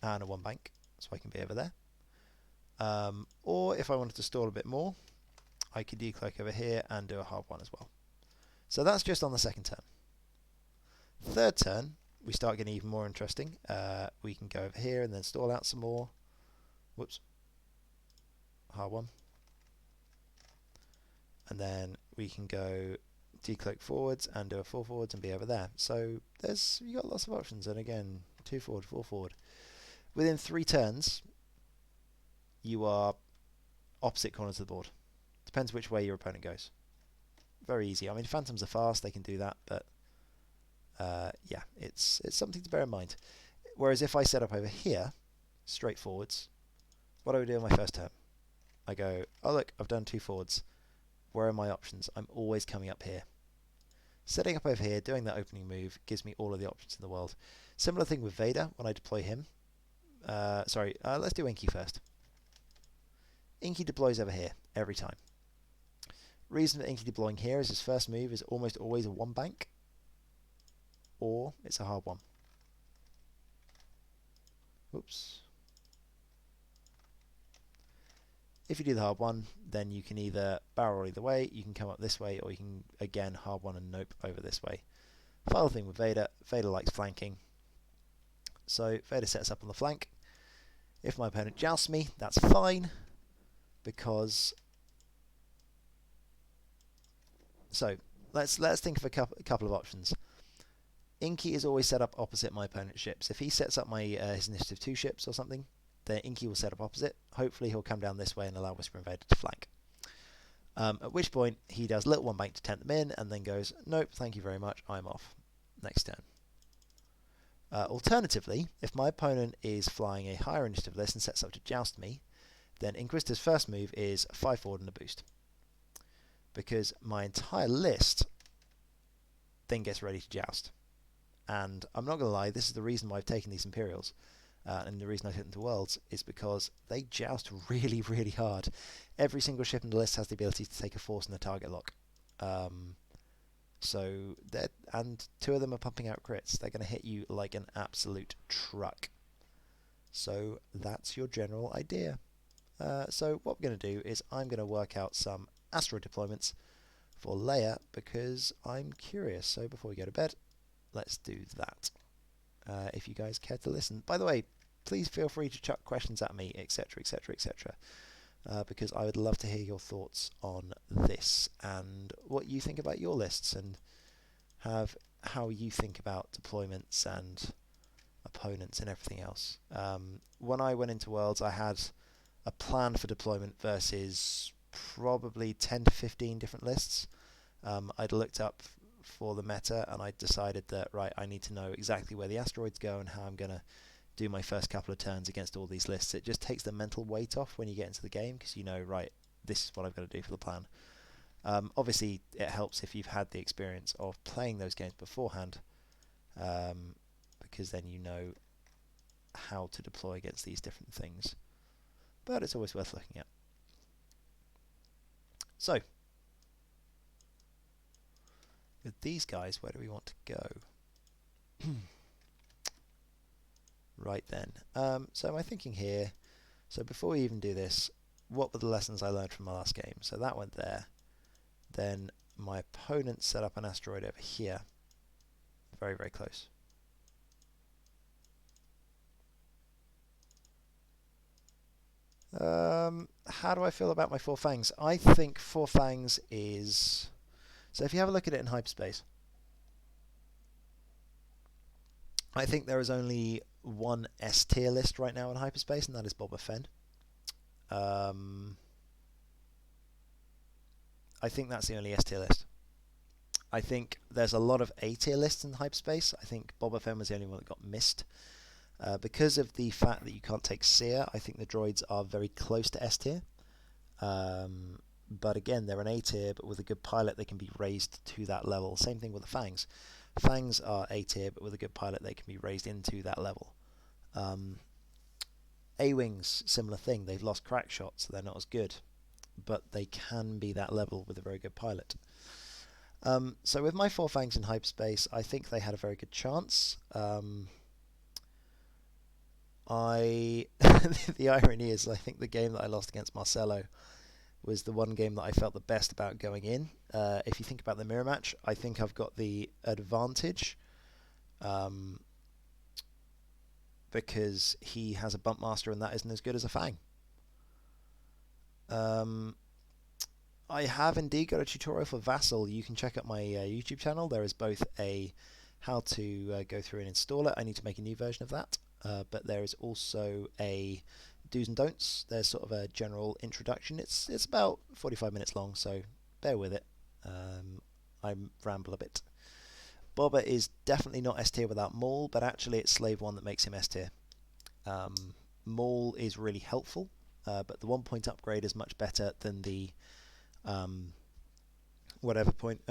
Speaker 1: And a 1-bank. So I can be over there. Or if I wanted to stall a bit more, I could decloak over here and do a hard 1 as well. So that's just on the second turn. Third turn, we start getting even more interesting. We can go over here and then stall out some more. Whoops. Hard 1. And then we can go decloak forwards and do a 4 forwards and be over there. So you got lots of options. And again, 2 forward, 4 forward. Within 3 turns, you are opposite corners of the board. Depends which way your opponent goes. Very easy. I mean, phantoms are fast, they can do that, but yeah, it's something to bear in mind. Whereas if I set up over here, straight forwards, what I would do on my first turn, I go, oh look, I've done 2 forwards. Where are my options? I'm always coming up here. Setting up over here, doing that opening move, gives me all of the options in the world. Similar thing with Vader, when I deploy him. Let's do Inky first. Inky deploys over here, every time. Reason that Inky deploying here is his first move is almost always a 1-bank, or it's a hard 1. Oops. If you do the hard 1, then you can either barrel roll either way, you can come up this way, or you can, again, hard 1 and nope over this way. Final thing with Vader, Vader likes flanking. So Vader sets up on the flank. If my opponent jousts me, that's fine, because... So, let's think of a couple of options. Inky is always set up opposite my opponent's ships. If he sets up my his initiative 2 ships or something, then Inky will set up opposite. Hopefully he'll come down this way and allow Whisper Invader to flank. At which point he does little 1-bank to tempt them in and then goes, nope, thank you very much, I'm off. Next turn. Alternatively, if my opponent is flying a higher initiative list and sets up to joust me, then Inquisitor's first move is 5 forward and a boost. Because my entire list then gets ready to joust. And I'm not going to lie, this is the reason why I've taken these Imperials. And the reason I took them to Worlds is because they joust really, really hard. Every single ship in the list has the ability to take a force and a target lock. And 2 of them are pumping out crits. They're going to hit you like an absolute truck. So that's your general idea. So what we're going to do is I'm going to work out some asteroid deployments for Leia because I'm curious. So before we go to bed, let's do that. If you guys care to listen. By the way, please feel free to chuck questions at me, etc., etc., etc., because I would love to hear your thoughts on this and what you think about your lists and how you think about deployments and opponents and everything else. When I went into Worlds, I had a plan for deployment versus probably 10 to 15 different lists. I'd looked up for the meta and I decided that, right, I need to know exactly where the asteroids go and how I'm going to do my first couple of turns against all these lists. It just takes the mental weight off when you get into the game because you know, right, this is what I've got to do for the plan. Obviously, it helps if you've had the experience of playing those games beforehand, because then you know how to deploy against these different things. But it's always worth looking at. So, with these guys, where do we want to go? Right then. So my thinking here, so before we even do this, what were the lessons I learned from my last game? So that went there. Then my opponent set up an asteroid over here. Very, very close. How do I feel about my Four Fangs? I think Four Fangs is... So if you have a look at it in hyperspace, I think there is only one S tier list right now in hyperspace, and that is Boba Fett. I think that's the only S tier list. I think there's a lot of A tier lists in hyperspace. I think Boba Fett was the only one that got missed. Because of the fact that you can't take Seer, I think the droids are very close to S tier. But again, they're an A tier, but with a good pilot, they can be raised to that level. Same thing with the Fangs. Fangs are A tier, but with a good pilot, they can be raised into that level. A-Wings, similar thing. They've lost crack shots, so they're not as good. But they can be that level with a very good pilot. So with my Four Fangs in hyperspace, I think they had a very good chance. The irony is, I think the game that I lost against Marcelo was the one game that I felt the best about going in. If you think about the mirror match, I think I've got the advantage because he has a bump master and that isn't as good as a Fang. I have indeed got a tutorial for Vassal. You can check out my YouTube channel. There is both a how to go through and install it. I need to make a new version of that. But there is also a do's and don'ts. There's sort of a general introduction. It's about 45 minutes long, so bear with it. I ramble a bit. Boba is definitely not S tier without Maul, but actually it's Slave 1 that makes him S tier. Maul is really helpful, but the 1 point upgrade is much better than the whatever point,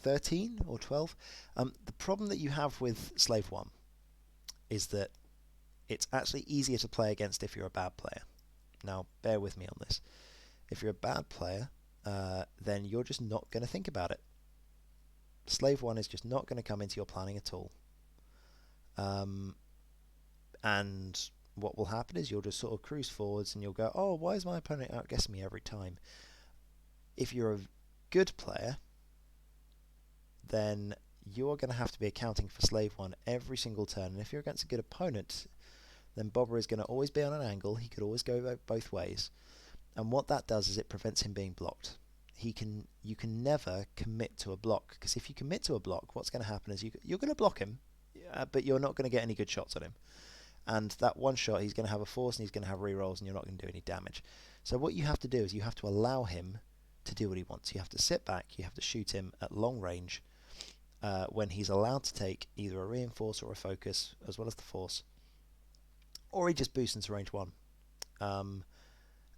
Speaker 1: 13 or 12. The problem that you have with Slave 1 is that it's actually easier to play against if you're a bad player. Now, bear with me on this. If you're a bad player, then you're just not going to think about it. Slave 1 is just not going to come into your planning at all. And what will happen is you'll just sort of cruise forwards and you'll go, oh, why is my opponent outguessing me every time? If you're a good player, then you're going to have to be accounting for Slave 1 every single turn. And if you're against a good opponent, then Boba is going to always be on an angle. He could always go both ways. And what that does is it prevents him being blocked. You can never commit to a block, because if you commit to a block, what's going to happen is you're going to block him, but you're not going to get any good shots on him. And that one shot, he's going to have a force and he's going to have rerolls, and you're not going to do any damage. So what you have to do is you have to allow him to do what he wants. You have to sit back, you have to shoot him at long range when he's allowed to take either a reinforce or a focus, as well as the force, or he just boosts into range 1.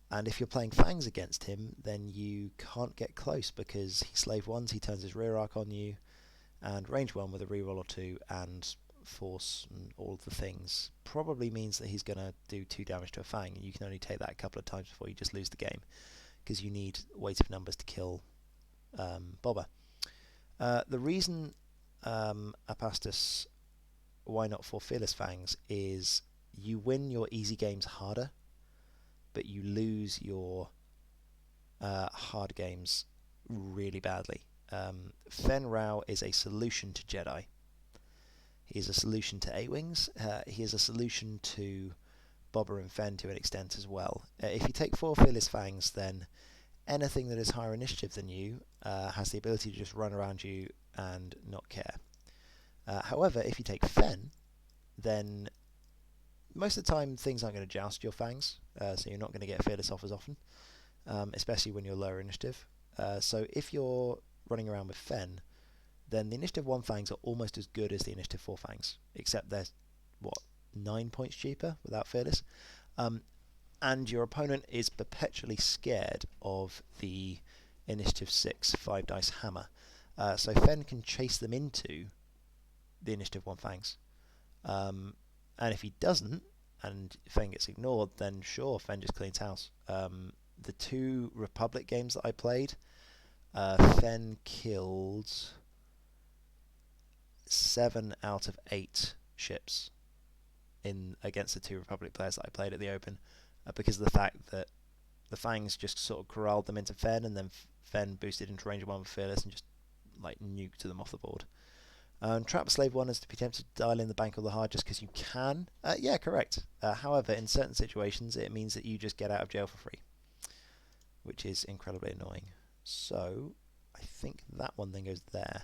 Speaker 1: And if you're playing Fangs against him, then you can't get close because he Slave 1s, he turns his rear arc on you, and range 1 with a reroll or 2 and force and all of the things probably means that he's going to do 2 damage to a Fang, and you can only take that a couple of times before you just lose the game, because you need weight of numbers to kill Boba. The reason Apastus, why not for Fearless Fangs, is you win your easy games harder, but you lose your hard games really badly. Fen Rao is a solution to Jedi. He is a solution to A-Wings. He is a solution to Boba and Fen to an extent as well. If you take 4 Fearless Fangs, then anything that is higher initiative than you has the ability to just run around you and not care. However, if you take Fen, then most of the time things aren't going to joust your fangs, so you're not going to get Fearless off as often, especially when you're lower initiative. So if you're running around with Fen, then the initiative 1 fangs are almost as good as the initiative 4 fangs, except they're, 9 points cheaper without Fearless. And your opponent is perpetually scared of the initiative 6 5 dice hammer. So Fen can chase them into the initiative 1 fangs. And if he doesn't, and Fen gets ignored, then sure, Fen just cleans house. The 2 Republic games that I played, Fen killed 7 out of 8 ships against the 2 Republic players that I played at the Open, because of the fact that the Fangs just sort of corralled them into Fen, and then Fen boosted into range 1 with Fearless and just like nuked them off the board. Trap Slave 1 is to be tempted to dial in the Bank of the Heart just because you can. Yeah, correct. However, in certain situations, it means that you just get out of jail for free, which is incredibly annoying. So, I think that one then goes there.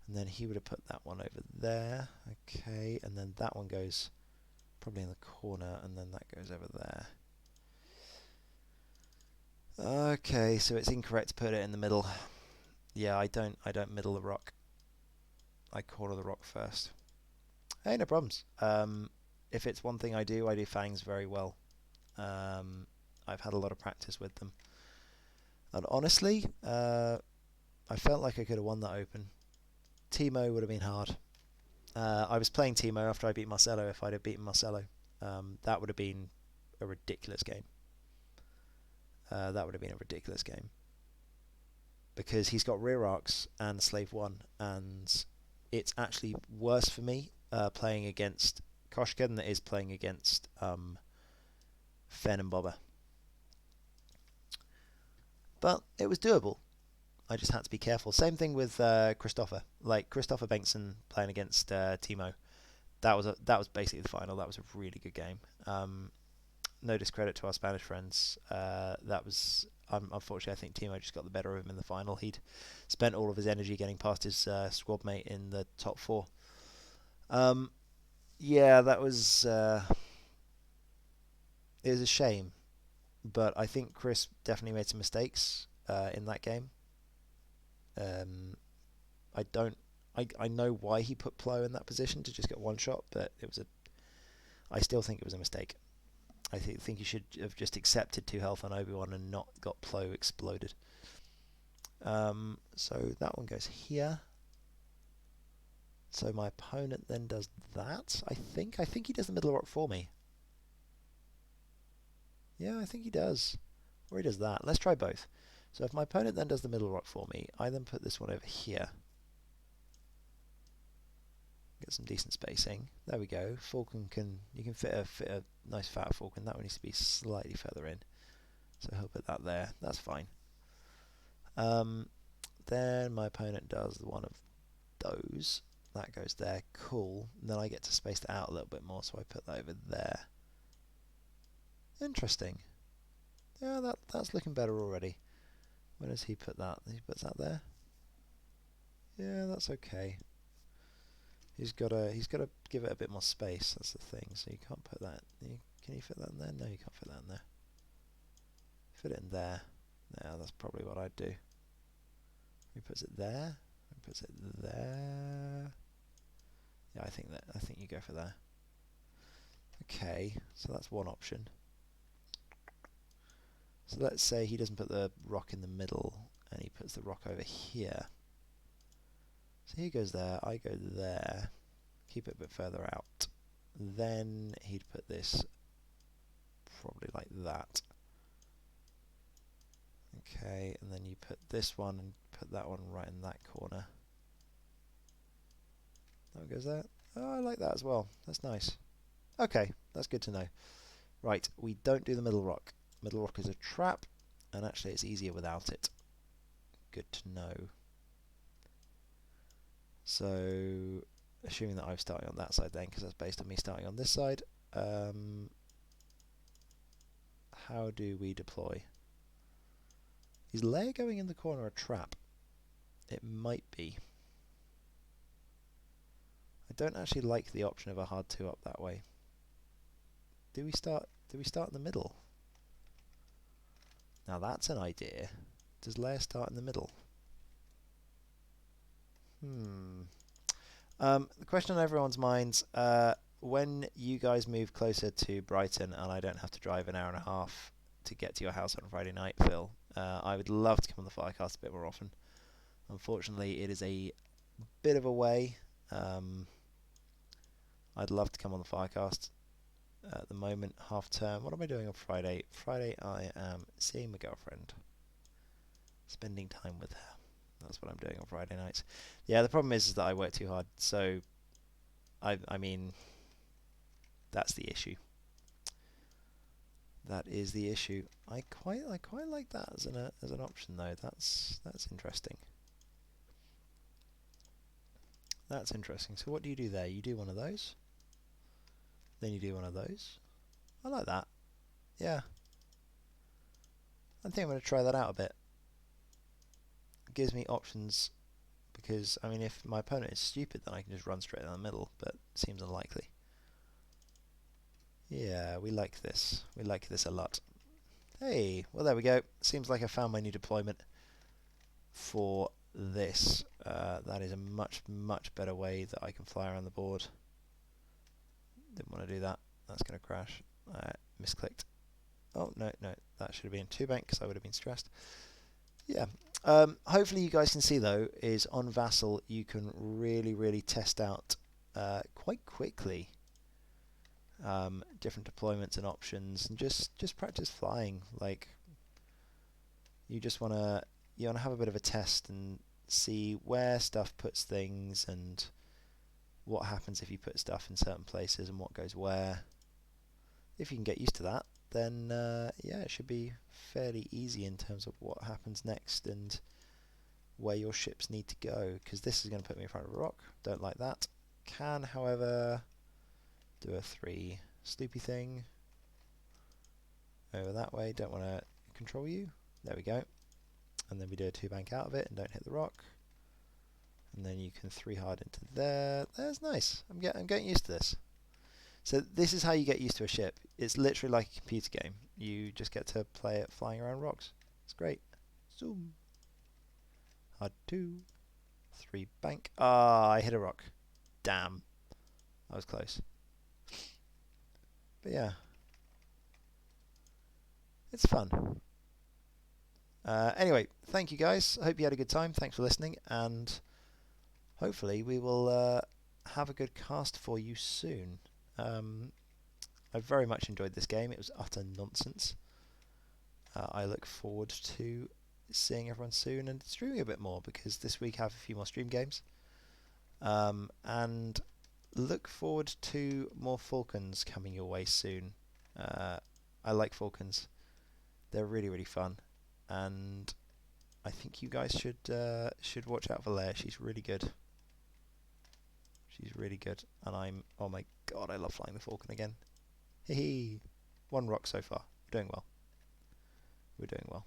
Speaker 1: And then he would have put that one over there. Okay, and then that one goes probably in the corner, and then that goes over there. Okay, so it's incorrect to put it in the middle. Yeah, I don't middle the rock. I corner the rock first. Hey, no problems. If it's one thing I do fangs very well. I've had a lot of practice with them. And honestly, I felt like I could have won that Open. Teemo would have been hard. I was playing Teemo after I beat Marcelo. If I'd have beaten Marcelo, that would have been a ridiculous game. Because he's got rear arcs and Slave 1, and it's actually worse for me playing against Koshka than it is playing against Fen and Boba. But it was doable. I just had to be careful. Same thing with Christopher. Like Christopher Bengtson playing against Teemo. That was basically the final. That was a really good game. No discredit to our Spanish friends. That was unfortunately, I think Teemo just got the better of him in the final. He'd spent all of his energy getting past his squad mate in the top 4. Yeah, that was it was a shame, but I think Chris definitely made some mistakes in that game. I know why he put Plo in that position to just get one shot, but I still think it was a mistake. I think he should have just accepted 2 health on Obi-Wan and not got Plo exploded. So that one goes here. So my opponent then does that. I think he does the middle rock for me. Yeah, I think he does. Or he does that. Let's try both. So if my opponent then does the middle rock for me, I then put this one over here. Get some decent spacing. There we go. Falcon you can fit a nice fat Falcon. That one needs to be slightly further in. So he'll put that there. That's fine. Then my opponent does one of those. That goes there. Cool. And then I get to space it out a little bit more, so I put that over there. Interesting. Yeah, that's looking better already. Where does he put that? He puts that there. Yeah, that's okay. He's got to give it a bit more space. That's the thing. So you can't put that. Can you fit that in there? No, you can't fit that in there. Fit it in there. Yeah, that's probably what I'd do. He puts it there. He puts it there. Yeah, I think you go for there. Okay, so that's one option. So let's say he doesn't put the rock in the middle, and he puts the rock over here. So he goes there, I go there, keep it a bit further out. Then he'd put this probably like that. Okay, and then you put this one and put that one right in that corner. That one goes there. Oh, I like that as well. That's nice. Okay, that's good to know. Right, we don't do the middle rock. Middle rock is a trap, and actually it's easier without it. good to know. So, assuming that I'm starting on that side then, because that's based on me starting on this side, how do we deploy? Is layer going in the corner a trap? It might be. I don't actually like the option of a hard 2 up that way. Do we start in the middle? Now that's an idea. Does layer start in the middle? The question on everyone's minds, when you guys move closer to Brighton and I don't have to drive an hour and a half to get to your house on Friday night, Phil, I would love to come on the Firecast a bit more often. Unfortunately, it is a bit of a way. I'd love to come on the Firecast. At the moment, half term. What am I doing on Friday? Friday I am seeing my girlfriend. Spending time with her. That's what I'm doing on Friday nights. Yeah, the problem is that I work too hard. So, I mean, that's the issue. That is the issue. I quite like that as an option though. That's interesting. That's interesting. So what do you do there? You do one of those. Then you do one of those. I like that. Yeah. I think I'm going to try that out a bit. It gives me options because, I mean, if my opponent is stupid, then I can just run straight down the middle, but it seems unlikely. Yeah, we like this. We like this a lot. Hey, well there we go. Seems like I found my new deployment for this. That is a much better way that I can fly around the board. Didn't want to do that. That's going to crash. Misclicked. Oh, no, that should have been 2 bank because I would have been stressed. Yeah. Hopefully you guys can see, though, is on Vassal you can really test out quite quickly different deployments and options, and just practice flying. Like, you want to have a bit of a test and see where stuff puts things and what happens if you put stuff in certain places and what goes where. If you can get used to that, then yeah, it should be fairly easy in terms of what happens next and where your ships need to go, because this is going to put me in front of a rock. Don't like that. Can, however, do a 3 sloopy thing over that way. Don't want to control you. There we go. And then we do a 2 bank out of it and don't hit the rock. And then you can 3 hard into there. That's nice. I'm getting used to this. So this is how you get used to a ship. It's literally like a computer game. You just get to play it flying around rocks. It's great. Zoom. Hard 2. 3 bank. Ah, I hit a rock. Damn. I was close. But yeah. It's fun. Anyway, thank you guys. I hope you had a good time. Thanks for listening. And hopefully we will have a good cast for you soon. I very much enjoyed this game. It was utter nonsense. I look forward to seeing everyone soon and streaming a bit more, because this week I have a few more stream games. And look forward to more Falcons coming your way soon. I like Falcons. They're really fun. And I think you guys should watch out for Leia. She's really good. She's really good. And oh my god, I love flying the Falcon again. Hee. 1 rock so far. We're doing well. We're doing well.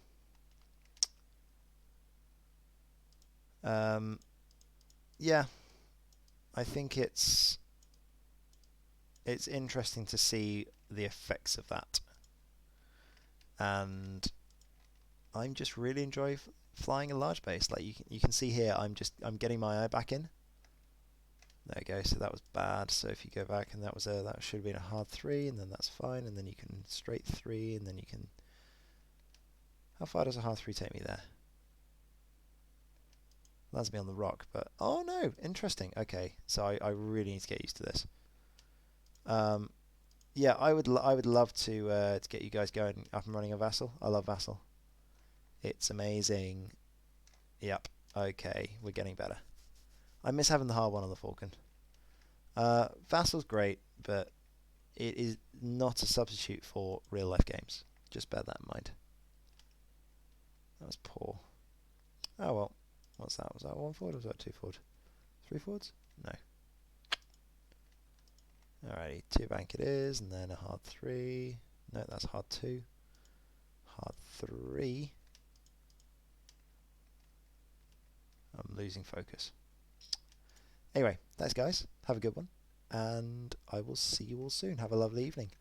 Speaker 1: Yeah, I think it's interesting to see the effects of that, and I'm just really enjoy flying a large base. Like you can see here, I'm getting my eye back in. There we go. So that was bad. So if you go back, and that should have been a hard 3, and then that's fine, and then you can straight 3, and then you can. How far does a hard 3 take me there? Lands me on the rock, but oh no, interesting. Okay, so I really need to get used to this. Yeah, I would love to get you guys going up and running a Vassal. I love Vassal. It's amazing. Yep. Okay, we're getting better. I miss having the hard one on the Falcon. Vassal's great, but it is not a substitute for real life games. Just bear that in mind. That was poor. Oh well. What's that? Was that 1 forward or was that 2 forward? 3 forwards? No. Alrighty, 2 bank it is, and then a hard 3. No, that's hard 2. Hard 3. I'm losing focus. Anyway, thanks guys. Have a good one. And I will see you all soon. Have a lovely evening.